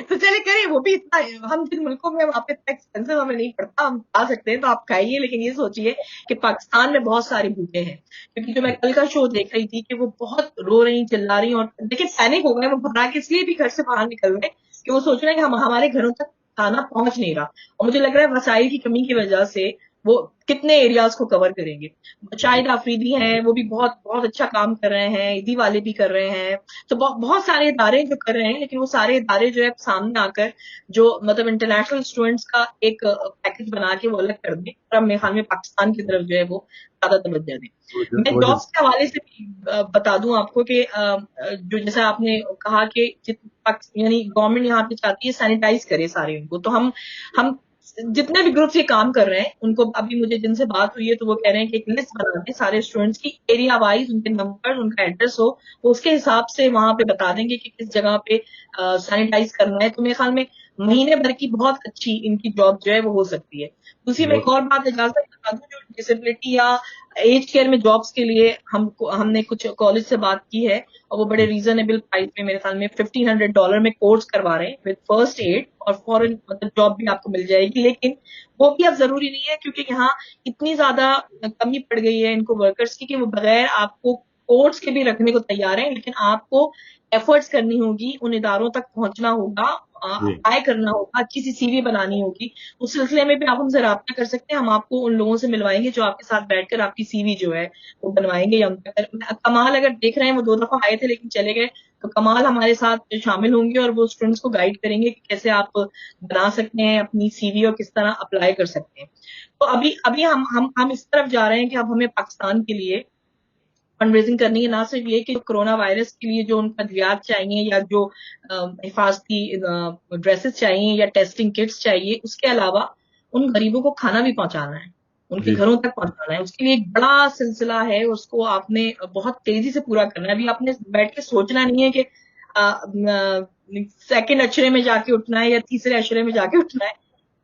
Speaker 5: तो चलिए करें, वो भी इतना, हम जिन मुल्कों में वहाँ पे इतना एक्सपेंसिव हमें नहीं पड़ता, हम खा सकते हैं, तो आप खाइए। लेकिन ये सोचिए कि पाकिस्तान में बहुत सारे भूखे हैं, क्योंकि जो मैं कल का शो देख रही थी कि वो बहुत रो रही, चिल्ला रही, और देखिए पैनिक हो गए, वो घबरा के इसलिए भी घर से बाहर निकल गए कि वो सोच रहे हैं कि हमारे घरों तक खाना पहुंच नहीं रहा। और मुझे लग रहा है वसाइल की कमी की वजह से وہ کتنے ایریاز کو کور کریں گے. شاہد آفریدی ہیں, وہ بھی بہت بہت اچھا کام کر رہے ہیں, ایدی والے بھی کر رہے ہیں, تو بہت سارے ادارے جو کر رہے ہیں, لیکن وہ سارے ادارے جو ہے سامنے آ کر جو مطلب انٹرنیشنل اسٹوڈینٹس کا ایک پیکج بنا کے وہ الگ کر دیں, اور اب میرے خیال میں پاکستان کی طرف جو ہے وہ زیادہ توجہ دیں. میں جابس کے حوالے سے بھی بتا دوں آپ کو کہ جو جیسا آپ نے کہا کہ یعنی گورنمنٹ یہاں پہ چاہتی ہے سینیٹائز کرے سارے ان کو, تو ہم جتنے بھی گروپس یہ کام کر رہے ہیں ان کو ابھی مجھے جن سے بات ہوئی ہے تو وہ کہہ رہے ہیں کہ ایک لسٹ بنا دیں سارے اسٹوڈینٹس کی, ایریا وائز ان کے نمبر, ان کا ایڈریس ہو, وہ اس کے حساب سے وہاں پہ بتا دیں گے کہ کس جگہ پہ سینیٹائز کرنا ہے. تو میرے خیال میں مہینے بھر کی بہت اچھی ان کی جاب جو ہے وہ ہو سکتی ہے. اسی میں ایک اور بات اجازت بتا دوں, جو ڈسیبلٹی یا ایج کیئر میں جابس کے لیے ہم نے کچھ کالج سے بات کی ہے, اور وہ بڑے ریزنیبل پرائز میں میرے خیال میں $1,500 میں کورس کروا رہے ہیں وتھ فرسٹ ایڈ, اور فوراً مطلب جاب بھی آپ کو مل جائے گی. لیکن وہ بھی اب ضروری نہیں ہے, کیونکہ یہاں اتنی زیادہ کمی پڑ گئی ہے ان کو ورکرز کی کہ وہ بغیر آپ کو کورس کے بھی رکھنے کو تیار ہیں, لیکن آپ کو ایفرٹس کرنی ہوگی, ان اداروں تک پہنچنا ہوگا, اپلائی کرنا ہوگا, اچھی سی سی وی بنانی ہوگی. اس سلسلے میں بھی آپ ہم سے رابطہ کر سکتے ہیں, ہم آپ کو ان لوگوں سے ملوائیں گے جو آپ کے ساتھ بیٹھ کر آپ کی سی وی جو ہے وہ بنوائیں گے. یا کمال اگر دیکھ رہے ہیں, وہ 2 دفعہ آئے تھے لیکن چلے گئے, تو کمال ہمارے ساتھ شامل ہوں گے اور وہ اسٹوڈنٹس کو گائیڈ کریں گے کہ کیسے آپ بنا سکتے ہیں اپنی سی وی اور کس طرح اپلائی کر سکتے ہیں. تو ابھی ہم اس طرف جا رہے ہیں کہ اب ہمیں پاکستان کے لیے فنڈ ریزنگ کرنی ہے, نہ صرف یہ کہ کرونا وائرس کے لیے جو ان کو ادویات چاہیے یا جو حفاظتی ڈریسز چاہیے یا ٹیسٹنگ کٹس چاہیے, اس کے علاوہ ان غریبوں کو کھانا بھی پہنچانا ہے, ان کے گھروں تک پہنچانا ہے. اس کے لیے ایک بڑا سلسلہ ہے, اس کو آپ نے بہت تیزی سے پورا کرنا ہے. ابھی آپ نے بیٹھ کے سوچنا نہیں ہے کہ سیکنڈ اشرے میں جا کے اٹھنا ہے یا تیسرے اشرے میں جا کے اٹھنا ہے,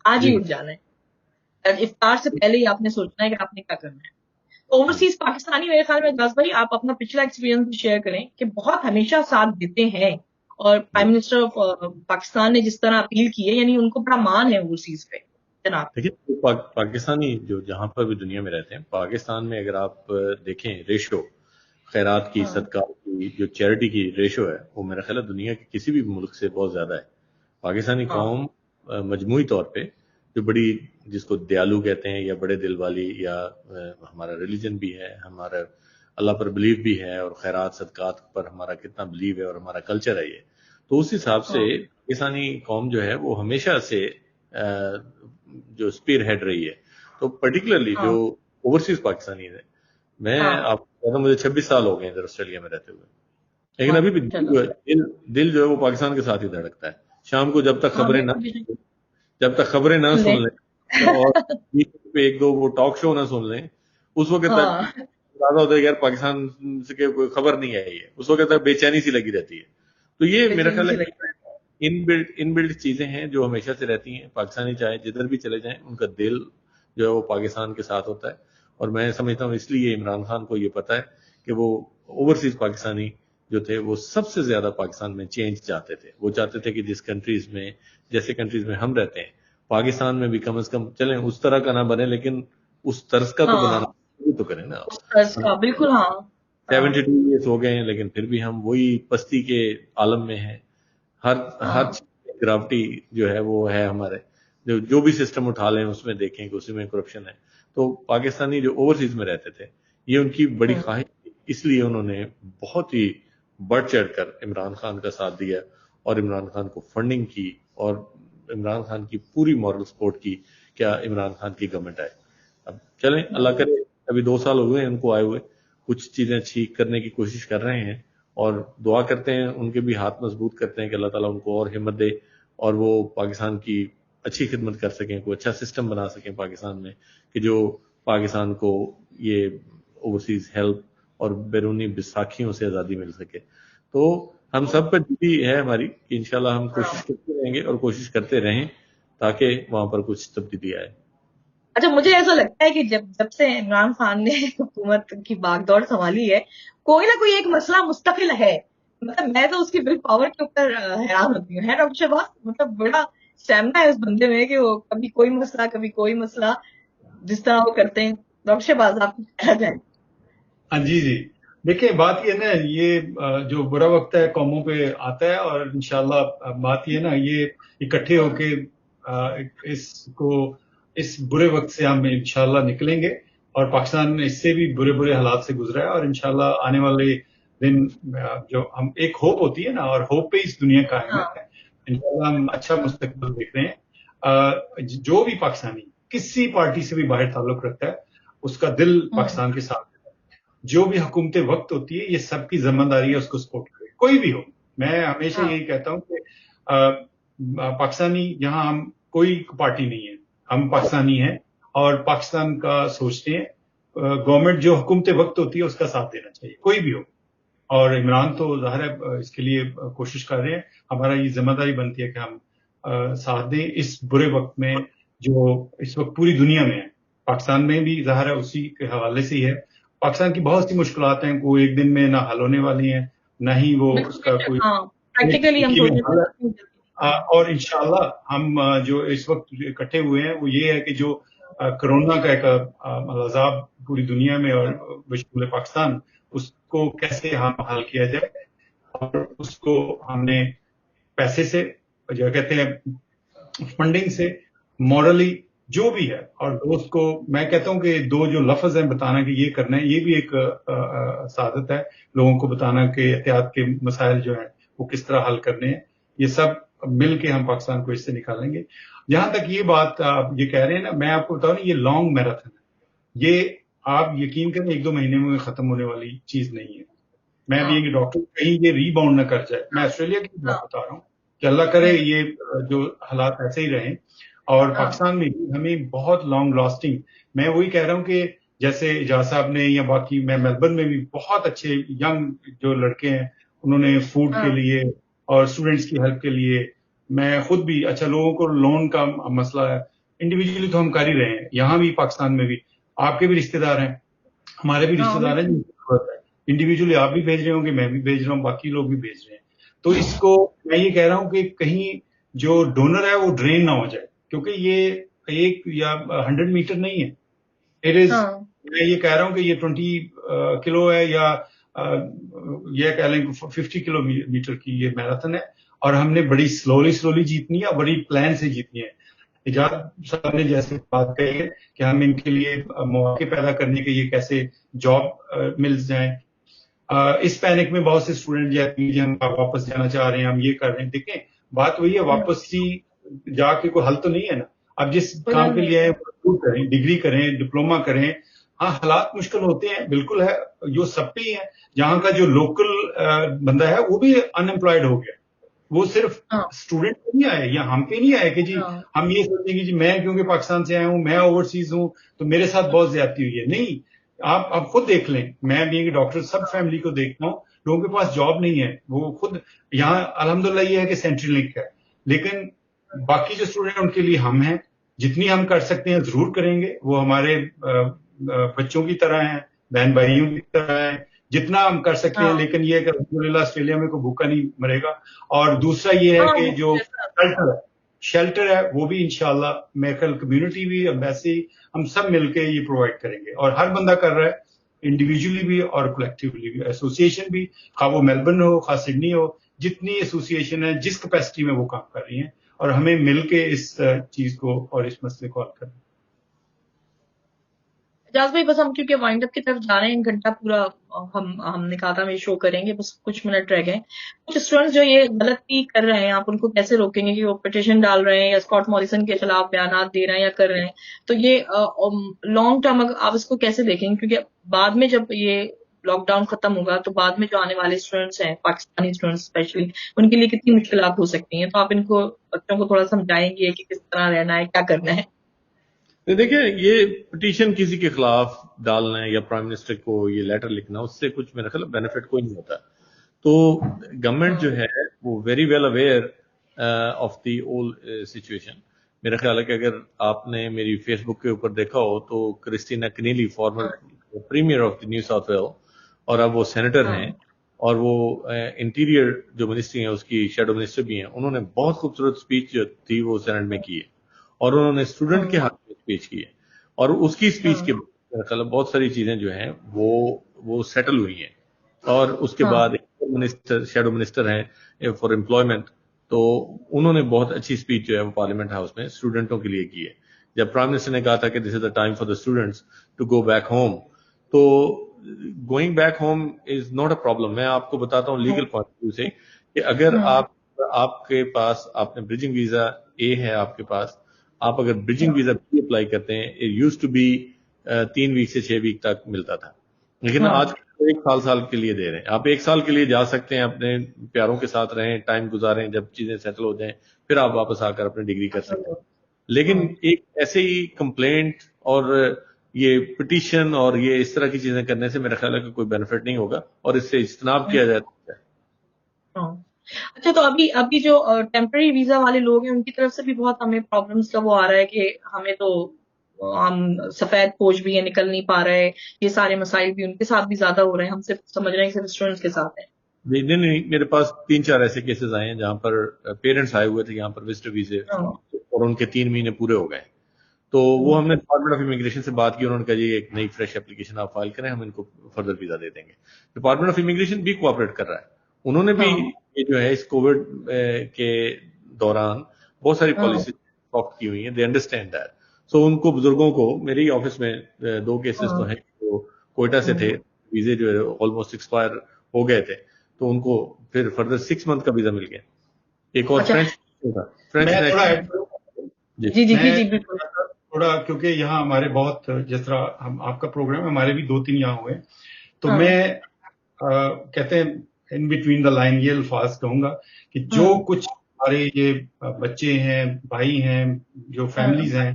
Speaker 5: آج ہی اٹھ جانا ہے. افطار سے پہلے ہی آپ نے سوچنا ہے کہ آپ نے کیا کرنا ہے. اوورسیز پاکستانی میرے خیال میں اجاز بھائی آپ اپنا پچھلا ایکسپیرینس بھی شیئر کریں کہ بہت ہمیشہ ساتھ دیتے ہیں, اور پرائم منسٹر آف پاکستان نے جس طرح اپیل کی ہے, یعنی ان کو بڑا مان ہے اوورسیز پہ. جناب
Speaker 7: دیکھیے, پاکستانی جو جہاں پر بھی دنیا میں رہتے ہیں, پاکستان میں اگر آپ دیکھیں ریشو خیرات کی, صدقات کی, جو چیریٹی کی ریشو ہے, وہ میرا خیال ہے دنیا کے کسی بھی ملک سے بہت زیادہ ہے. پاکستانی قوم مجموعی طور پہ جو بڑی, جس کو دیالو کہتے ہیں یا بڑے دل والی, یا ہمارا ریلیجن بھی ہے, ہمارا اللہ پر بلیو بھی ہے, اور خیرات صدقات پر ہمارا کتنا بلیو ہے, اور ہمارا کلچر ہے یہ, تو اس حساب سے پاکستانی قوم جو ہے وہ ہمیشہ سے جو اسپیر ہیڈ رہی ہے. تو پرٹیکولرلی جو اوورسیز پاکستانی ہے, میں آپ کو مجھے 26 سال ہو گئے ادھر آسٹریلیا میں رہتے ہوئے, لیکن ابھی بھی دل جو ہے وہ پاکستان کے ساتھ ہی دھڑکتا ہے. شام کو جب تک خبریں نہ سن لیں اور ایک دو وہ ٹاک شو نہ سن لیں, اس وقت تک اندازہ ہوتا ہے یار پاکستان سے کوئی خبر نہیں آئی ہے, اس وقت تک بے چینی سی لگی رہتی ہے. تو یہ میرا خیال ہے ان بلڈ چیزیں ہیں جو ہمیشہ سے رہتی ہیں. پاکستانی چاہے جدھر بھی چلے جائیں, ان کا دل جو ہے وہ پاکستان کے ساتھ ہوتا ہے. اور میں سمجھتا ہوں اس لیے عمران خان کو یہ پتا ہے کہ وہ اوورسیز پاکستانی جو تھے وہ سب سے زیادہ پاکستان میں چینج چاہتے تھے. وہ چاہتے تھے کہ جیسے کنٹریز میں ہم رہتے ہیں, پاکستان میں بھی کم از کم چلیں اس طرح کا نہ بنے, لیکن اس طرز کا تو بنانا تو کریں نا.
Speaker 5: بالکل
Speaker 7: 72 ایئرس ہو گئے ہیں, لیکن پھر بھی ہم وہی پستی کے عالم میں ہیں. ہر گراوٹی جو ہے وہ ہے ہمارے, جو بھی سسٹم اٹھا لیں اس میں دیکھیں کہ اسی میں کرپشن ہے. تو پاکستانی جو اوورسیز میں رہتے تھے, یہ ان کی بڑی خواہش تھی, اس لیے انہوں نے بہت ہی بڑھ چڑھ کر عمران خان کا ساتھ دیا, اور عمران خان کو فنڈنگ کی, اور عمران خان کی پوری مورل سپورٹ کی. کیا عمران خان کی گورنمنٹ آئے. اب چلیں, اللہ کرے, ابھی 2 سال ہوئے ہیں ان کو آئے ہوئے, کچھ چیزیں ٹھیک کرنے کی کوشش کر رہے ہیں, اور دعا کرتے ہیں ان کے بھی ہاتھ مضبوط کرتے ہیں کہ اللہ تعالیٰ ان کو اور ہمت دے, اور وہ پاکستان کی اچھی خدمت کر سکیں, کوئی اچھا سسٹم بنا سکیں پاکستان میں, کہ جو پاکستان کو یہ اوورسیز ہیلپ اور بیرونی بساکھیوں سے آزادی مل سکے. تو ہم سب پر ڈیوٹی ہے ہماری کہ انشاءاللہ ہم کوشش کرتے رہیں گے اور کوشش کرتے رہیں تاکہ وہاں پر کچھ تبدیلی آئے.
Speaker 5: اچھا, مجھے ایسا لگتا ہے کہ جب سے عمران خان نے حکومت کی باغ دوڑ سنبھالی ہے, کوئی نہ کوئی ایک مسئلہ مستقل ہے. مطلب میں تو اس کی ول پاور کے اوپر حیران ہوتی ہوں. ہے ڈاکٹر شہباز, مطلب بڑا اسٹیمنا ہے اس بندے میں کہ وہ کبھی کوئی مسئلہ جس طرح وہ کرتے ہیں. ڈاکٹر شہباز آپ کہہ جائیں.
Speaker 8: ہاں جی, دیکھیں بات یہ نا, یہ جو برا وقت ہے قوموں پہ آتا ہے, اور انشاءاللہ بات یہ نا, یہ اکٹھے ہو کے اس کو इस बुरे वक्त से हम इंशाल्लाह निकलेंगे और पाकिस्तान इससे भी बुरे बुरे हालात से गुजरा है और इंशाल्लाह आने वाले दिन जो हम एक होप होती है ना, और होप पे इस दुनिया कायम है, इंशाल्लाह हम अच्छा मुस्तकबिल देख रहे हैं। जो भी पाकिस्तानी किसी पार्टी से भी बाहर ताल्लुक रखता है उसका दिल पाकिस्तान के साथ है। जो भी हुकूमत वक्त होती है ये सबकी जिम्मेदारी है उसको सपोर्ट करे, कोई भी हो। मैं हमेशा यही कहता हूँ कि पाकिस्तानी यहाँ हम कोई पार्टी नहीं है, हम पाकिस्तानी हैं और पाकिस्तान का सोचते हैं। गवर्नमेंट जो हुकूमत वक्त होती है उसका साथ देना चाहिए, कोई भी हो। और इमरान तो ज़ाहिर है इसके लिए कोशिश कर रहे हैं, हमारा ये जिम्मेदारी बनती है कि हम साथ दें इस बुरे वक्त में जो इस वक्त पूरी दुनिया में है। पाकिस्तान में भी ज़ाहिर है उसी के हवाले से ही है। पाकिस्तान की बहुत सी मुश्किलात हैं, कोई एक दिन में ना हल होने वाली हैं, ना ही वो उसका कोई
Speaker 5: प्रैक्टिकली हम
Speaker 8: और इंशाल्लाह हम जो इस वक्त इकट्ठे हुए हैं वो ये है कि जो कोरोना का एक अज़ाब पूरी दुनिया में और बशमूल पाकिस्तान, उसको कैसे हम हल किया जाए। और उसको हमने पैसे से, जो कहते हैं फंडिंग से, मॉरली जो भी है। और दोस्त को मैं कहता हूं कि दो जो लफ्ज हैं बताना कि ये करना है, ये भी एक सादत है लोगों को बताना कि एहतियात के मसाइल जो हैं वो किस तरह हल करने हैं। ये सब मिल के हम पाकिस्तान को इससे निकालेंगे। जहां तक ये बात आप ये कह रहे हैं ना, मैं आपको बताऊं ना, ये लॉन्ग मैराथन है, ये आप यकीन करें 1-2 महीने में खत्म होने वाली चीज नहीं है। मैं भी एक डॉक्टर, कहीं ये रीबाउंड ना कर जाए। मैं ऑस्ट्रेलिया की बात बता रहा हूँ कि अल्लाह करे ये जो हालात ऐसे ही रहें और पाकिस्तान में भी हमें बहुत लॉन्ग लास्टिंग। मैं वही कह रहा हूँ कि जैसे एजाज साहब ने या बाकी, मैं मेलबर्न में भी बहुत अच्छे यंग जो लड़के हैं उन्होंने फूड के लिए और स्टूडेंट्स की हेल्प के लिए, मैं खुद भी, अच्छा लोगों को लोन का मसला है, इंडिविजुअली तो हम कर ही रहे हैं, यहाँ भी पाकिस्तान में भी। आपके भी रिश्तेदार हैं, हमारे भी रिश्तेदार हैं, इंडिविजुअली आप भी भेज रहे होंगे, मैं भी भेज रहा हूँ, बाकी लोग भी भेज रहे हैं। तो इसको मैं ये कह रहा हूँ कि कहीं जो डोनर है वो ड्रेन ना हो जाए, क्योंकि ये 1 या 100 मीटर नहीं है। इट इज, मैं ये कह रहा हूँ कि ये 20 किलो है या ये कह लें 50 किलोमीटर की ये मैराथन है और हमने बड़ी स्लोली जीतनी है और बड़ी प्लान से जीतनी है। एजाज साहब ने जैसे बात कही है कि हम इनके लिए मौके पैदा करने के, ये कैसे जॉब मिल जाए। इस पैनिक में बहुत से स्टूडेंट जैसे हम वापस जाना चाह रहे हैं, हम ये कर रहे हैं। देखें बात वही है, वापस ही जाके कोई हल तो नहीं है ना। अब जिस काम के लिए करें, डिग्री करें, डिप्लोमा करें, हाँ हालात मुश्किल होते हैं, बिल्कुल है, जो सब पे ही है। जहाँ का जो लोकल बंदा है वो भी अनएम्प्लॉयड हो गया, वो सिर्फ स्टूडेंट पे नहीं आए या हम पे नहीं आए कि जी हम ये सोचें कि जी मैं क्योंकि पाकिस्तान से आया हूँ, मैं ओवरसीज हूँ तो मेरे साथ बहुत ज्यादती हुई है। नहीं, आप खुद देख लें, मैं भी एक डॉक्टर सब फैमिली को देखता हूँ, लोगों के पास जॉब नहीं है, वो खुद यहाँ अल्हम्दुलिल्लाह ये है कि सेंट्रल लिंक है, लेकिन बाकी जो स्टूडेंट उनके लिए हम हैं, जितनी हम कर सकते हैं जरूर करेंगे। वो हमारे बच्चों की तरह हैं, बहन भाइयों की तरह हैं, जितना हम कर सकते हैं। लेकिन ये है कि अल्हम्दुलिल्लाह ऑस्ट्रेलिया में कोई भूखा नहीं मरेगा। और दूसरा ये है कि जो शेल्टर है वो भी इंशाल्लाह मेरे ख्याल कम्युनिटी भी, एम्बेसी, हम सब मिलके ये प्रोवाइड करेंगे। और हर बंदा कर रहा है, इंडिविजुअली भी और कलेक्टिवली भी, एसोसिएशन भी, खा वो मेलबर्न हो खा सिडनी हो, जितनी एसोसिएशन है जिस कैपेसिटी में वो काम कर रही हैं, और हमें मिलके इस चीज को और इस मसले को हल करना।
Speaker 5: एजाज भाई बस हम क्योंकि वाइंड अप की तरफ जा रहे हैं, 1 घंटा पूरा हमने कहा था हम शो करेंगे, बस कुछ मिनट रह गए। कुछ स्टूडेंट्स जो ये गलती कर रहे हैं, आप उनको कैसे रोकेंगे कि वो पिटीशन डाल रहे हैं या स्कॉट मॉरिसन के खिलाफ बयान दे रहे हैं या कर रहे हैं, तो ये लॉन्ग टर्म आप इसको कैसे देखेंगे? क्योंकि बाद में जब ये लॉकडाउन खत्म होगा तो बाद में जो आने वाले स्टूडेंट्स हैं, पाकिस्तानी स्टूडेंट्स स्पेशली, उनके लिए कितनी मुश्किलात हो सकती हैं। तो आप इनको, बच्चों को थोड़ा समझाएंगे कि किस तरह रहना है, क्या करना है?
Speaker 7: देखिए, ये पिटीशन किसी के खिलाफ डालना है या प्राइम मिनिस्टर को ये लेटर लिखना, उससे कुछ मेरा ख्याल बेनिफिट कोई नहीं होता। तो गवर्नमेंट जो है वो very well aware of the whole situation. मेरा ख्याल है कि अगर आपने मेरी फेसबुक के ऊपर देखा हो तो Kristina Keneally, former premier of the New South Wales, और अब वो सेनेटर हैं और वो इंटीरियर जो मिनिस्ट्री है उसकी शेडो मिनिस्टर भी हैं, उन्होंने बहुत खूबसूरत स्पीच जो थी वो सेनेट में की है और उन्होंने स्टूडेंट के हाथ में स्पीच की है। और उसकी स्पीच के बाद बहुत सारी चीजें जो हैं वो सेटल हुई हैं। और उसके बाद मिनिस्टर, शेडो मिनिस्टर हैं फॉर एम्प्लॉयमेंट, तो उन्होंने बहुत अच्छी स्पीच जो है वो पार्लियामेंट हाउस में स्टूडेंटों के लिए की है جب پرائم منسٹر نے کہا تھا کہ this is the time for the students to go back home, تو going back home is not a problem. میں آپ کو بتاتا ہوں لیگل پوائنٹ آف ویو سے کہ اگر آپ کے پاس آپ نے بریجنگ ویزا اے ہے آپ کے پاس, آپ اگر بریجنگ ویزا بی اپلائی کرتے ہیں, it used to be 3 week سے 6 ویک تک ملتا تھا, لیکن آج 1 سال کے لیے دے رہے ہیں. آپ 1 سال کے لیے جا سکتے ہیں, اپنے پیاروں کے ساتھ رہیں, ٹائم گزاریں, جب چیزیں سیٹل ہو جائیں پھر آپ واپس آ کر اپنی ڈگری کر سکتے ہیں. لیکن ایک ایسے ہی کمپلینٹ اور یہ پٹیشن اور یہ اس طرح کی چیزیں کرنے سے میرا خیال ہے کہ کوئی بینیفٹ نہیں ہوگا, اور اس سے اجتناب کیا جاتا ہے.
Speaker 5: اچھا, تو ابھی جو ٹیمپرری ویزا والے لوگ ہیں ان کی طرف سے بھی بہت ہمیں پرابلمس کا وہ آ رہا ہے کہ ہمیں تو ہم سفید پوش بھی ہے, نکل نہیں پا رہے, یہ سارے مسائل بھی ان کے ساتھ بھی زیادہ ہو رہے ہیں. ہم صرف سمجھ رہے ہیں صرف اسٹوڈنٹس کے ساتھ ہیں.
Speaker 7: نہیں, میرے پاس 3-4 ایسے کیسز آئے ہیں جہاں پر پیرنٹس آئے ہوئے تھے یہاں پر وزٹر ویزے, اور ان کے 3 مہینے پورے ہو گئے. تو وہ ہم نے ڈپارٹمنٹ آف امیگریشن سے بات کی, انہوں نے کہا جی ایک نئی فریش اپلیکیشن آپ فائل کریں, ہم ان کو فردر ویزا دے دیں گے. ڈپارٹمنٹ آف امیگریشن بھی کوآپریٹ کر رہا ہے. انہوں نے بھی یہ جو ہے اس کووڈ کے دوران بہت ساری پالیسیز اڈاپٹ کی ہوئی ہیں, دے انڈرسٹینڈ دیٹ. سو ان کو بزرگوں کو, میرے آفس میں 2 کیسز تو ہیں جو کوئٹہ سے تھے, ویزے جو ہے آلموسٹ ایکسپائر ہو گئے تھے, تو ان کو پھر فردر 6 منتھ کا ویزا مل گیا. ایک اور
Speaker 5: جی بالکل
Speaker 8: تھوڑا, کیونکہ یہاں ہمارے بہت, جس طرح ہم آپ کا پروگرام ہمارے بھی 2-3 یہاں ہوئے, تو میں کہتے ہیں ان بٹوین دا لائن یہ الفاظ کہوں گا کہ جو کچھ ہمارے یہ بچے ہیں, بھائی ہیں, جو فیملیز ہیں,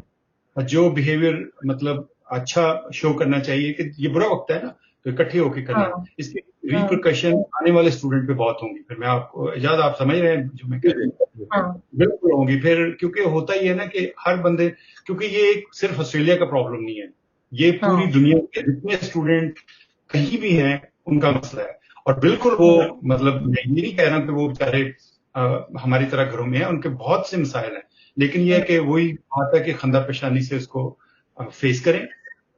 Speaker 8: جو بیہیویئر مطلب اچھا شو کرنا چاہیے کہ یہ برا وقت ہے نا تو اکٹھے ہو کے کریں, اس کے ریپرکشن آنے والے اسٹوڈنٹ پہ بہت ہوں گی. پھر میں آپ کو اجازت, آپ سمجھ رہے ہیں جو میں کہہ رہا ہوں, بالکل ہوں گی. پھر کیونکہ ہوتا ہی ہے نا کہ ہر بندے, کیونکہ یہ ایک صرف آسٹریلیا کا پرابلم نہیں ہے, یہ پوری دنیا کے جتنے اسٹوڈنٹ کہیں بھی ہیں ان کا مسئلہ ہے. اور بالکل وہ مطلب میں یہ نہیں کہہ رہا کہ وہ بیچارے ہماری طرح گھروں میں ہیں, ان کے بہت سے مسائل ہیں, لیکن یہ ہے کہ وہی بات ہے کہ خندہ پیشانی سے اس کو فیس کریں.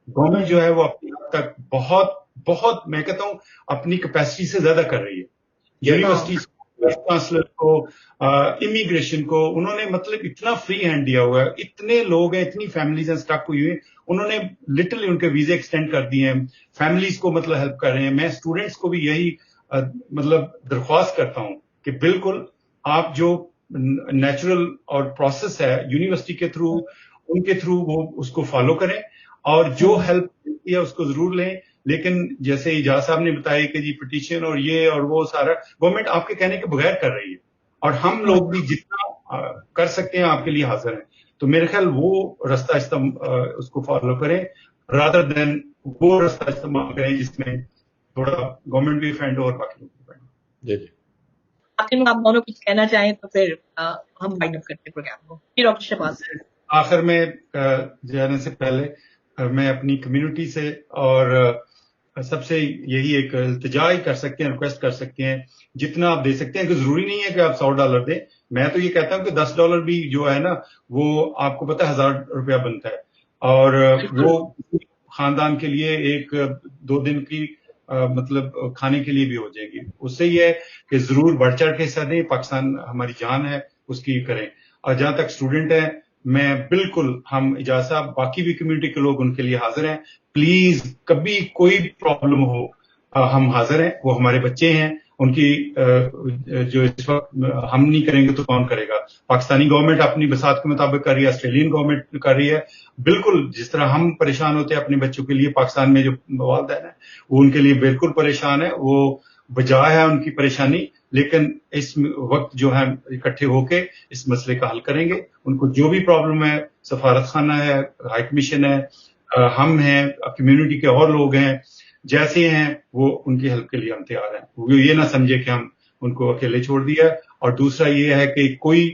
Speaker 8: گورنمنٹ جو ہے وہ اپنی حد تک بہت بہت, میں کہتا ہوں اپنی کیپیسٹی سے زیادہ کر رہی ہے. یونیورسٹیز چانسلر کو, امیگریشن کو, انہوں نے مطلب اتنا فری ہینڈ دیا ہوا ہے. اتنے لوگ ہیں, اتنی فیملیز ہیں اسٹک ہوئی ہوئی, انہوں نے لٹرلی ان کے ویزے ایکسٹینڈ کر دیے ہیں, فیملیز کو مطلب ہیلپ کر رہے ہیں. میں اسٹوڈینٹس کو بھی یہی مطلب درخواست کرتا ہوں کہ بالکل آپ جو نیچرل اور پروسیس ہے یونیورسٹی کے تھرو, ان کے تھرو وہ اس کو فالو کریں, اور جو ہیلپ ملتی ہے اس کو ضرور لیں. لیکن جیسے اجاز صاحب نے بتایا کہ جی پٹیشن اور یہ اور وہ سارا گورنمنٹ آپ کے کہنے کے بغیر کر رہی ہے, اور ہم لوگ بھی جتنا کر سکتے ہیں آپ کے لیے حاضر ہیں. تو میرے خیال وہ رستہ اس کو فالو کریں, رادر دین وہ رستہ استعمال کریں جس میں تھوڑا گورنمنٹ بھی فرینڈ ہو اور باقی لوگ بھی فرینڈ ہو.
Speaker 7: جی
Speaker 5: آخر میں آپ دونوں کچھ کہنا چاہیں تو پھر ہم وائنڈ اپ کرتے ہیں پروگرام کو. ڈاکٹر شہباز,
Speaker 8: آخر میں جانے سے پہلے میں اپنی کمیونٹی سے اور سب سے یہی ایک التجا کر سکتے ہیں, ریکویسٹ کر سکتے ہیں جتنا آپ دے سکتے ہیں, کہ ضروری نہیں ہے کہ آپ $100 دیں. میں تو یہ کہتا ہوں کہ $10 بھی جو ہے نا وہ آپ کو پتہ ہے $1000 بنتا ہے, اور وہ خاندان کے لیے 1-2 دن کی مطلب کھانے کے لیے بھی ہو جائے گی. اس سے یہ ہے کہ ضرور بڑھ چڑھ کے حصہ دیں, پاکستان ہماری جان ہے اس کی کریں. اور جہاں تک اسٹوڈنٹ ہیں, میں بالکل, ہم اجاز صاحب باقی بھی کمیونٹی کے لوگ ان کے لیے حاضر ہیں. پلیز کبھی کوئی پرابلم ہو ہم حاضر ہیں, وہ ہمارے بچے ہیں, ان کی جو اس وقت ہم نہیں کریں گے تو کون کرے گا. پاکستانی گورنمنٹ اپنی بساط کے مطابق کر رہی ہے, آسٹریلین گورنمنٹ کر رہی ہے. بالکل جس طرح ہم پریشان ہوتے ہیں اپنے بچوں کے لیے, پاکستان میں جو والدین ہیں وہ ان کے لیے بالکل پریشان ہے. وہ بجا ہے ان کی پریشانی, لیکن اس وقت جو ہے اکٹھے ہو کے اس مسئلے کا حل کریں گے. ان کو جو بھی پرابلم ہے, سفارت خانہ ہے, ہائی کمیشن ہے, ہم ہیں, کمیونٹی کے اور لوگ ہیں, جیسے ہیں وہ ان کی ہیلپ کے لیے ہم تیار ہیں. وہ یہ نہ سمجھے کہ ہم ان کو اکیلے چھوڑ دیا. اور دوسرا یہ ہے کہ کوئی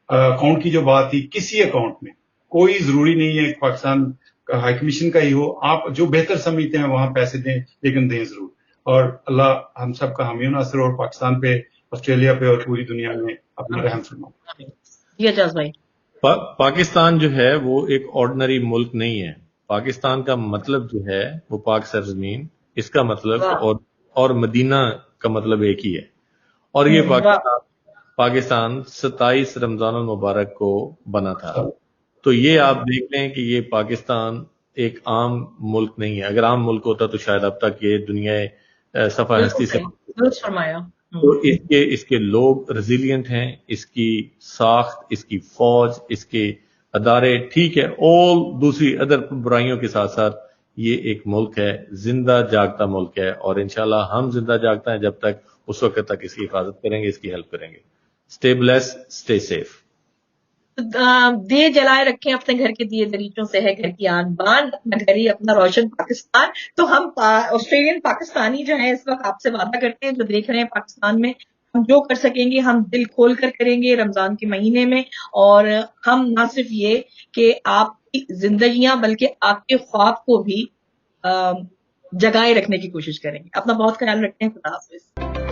Speaker 8: اکاؤنٹ کی جو بات تھی, کسی اکاؤنٹ میں کوئی ضروری نہیں ہے کہ پاکستان کا ہائی کمیشن کا ہی ہو, آپ جو بہتر سمجھتے ہیں وہاں پیسے دیں, لیکن دیں ضرور. اور اللہ ہم سب کا حامی و ناصر, اور پاکستان پہ, آسٹریلیا پہ اور پوری دنیا میں اپنا رحم فرمائے.
Speaker 5: جی اجاز بھائی,
Speaker 7: پاکستان جو ہے وہ ایک آرڈنری ملک نہیں ہے. پاکستان کا مطلب جو ہے وہ پاک سرزمین, اس کا مطلب اور مدینہ کا مطلب ایک ہی ہے. اور یہ پاکستان 27 رمضان المبارک کو بنا تھا. تو یہ آپ دیکھ لیں کہ یہ پاکستان ایک عام ملک نہیں ہے. اگر عام ملک ہوتا تو شاید اب تک یہ دنیا صفحہ ہستی سے.
Speaker 5: فرمایا.
Speaker 7: تو اس کے لوگ ریزیلینٹ ہیں، اس کی ساخت، اس کی فوج، اس کے ادارے ٹھیک ہے، all دوسری ادر برائیوں کے ساتھ ساتھ یہ ایک ملک ہے، زندہ جاگتا ملک ہے، اور انشاءاللہ ہم زندہ جاگتا ہیں جب تک اس وقت تک اس کی حفاظت کریں گے، اس کی ہیلپ کریں گے. Stay blessed, stay safe.
Speaker 5: دیے جلائے رکھیں اپنے گھر کے دیے دریچوں سے ہے گھر کی آن بان، اپنا گھر ہی اپنا روشن پاکستان. تو ہم آسٹریلین پاکستانی جو ہیں اس وقت آپ سے وعدہ کرتے ہیں، جو دیکھ رہے ہیں پاکستان میں، ہم جو کر سکیں گے ہم دل کھول کر کریں گے رمضان کے مہینے میں. اور ہم نہ صرف یہ کہ آپ کی زندگیاں بلکہ آپ کے خواب کو بھی جگائے رکھنے کی کوشش کریں گے. اپنا بہت خیال رکھتے ہیں. خدا حافظ.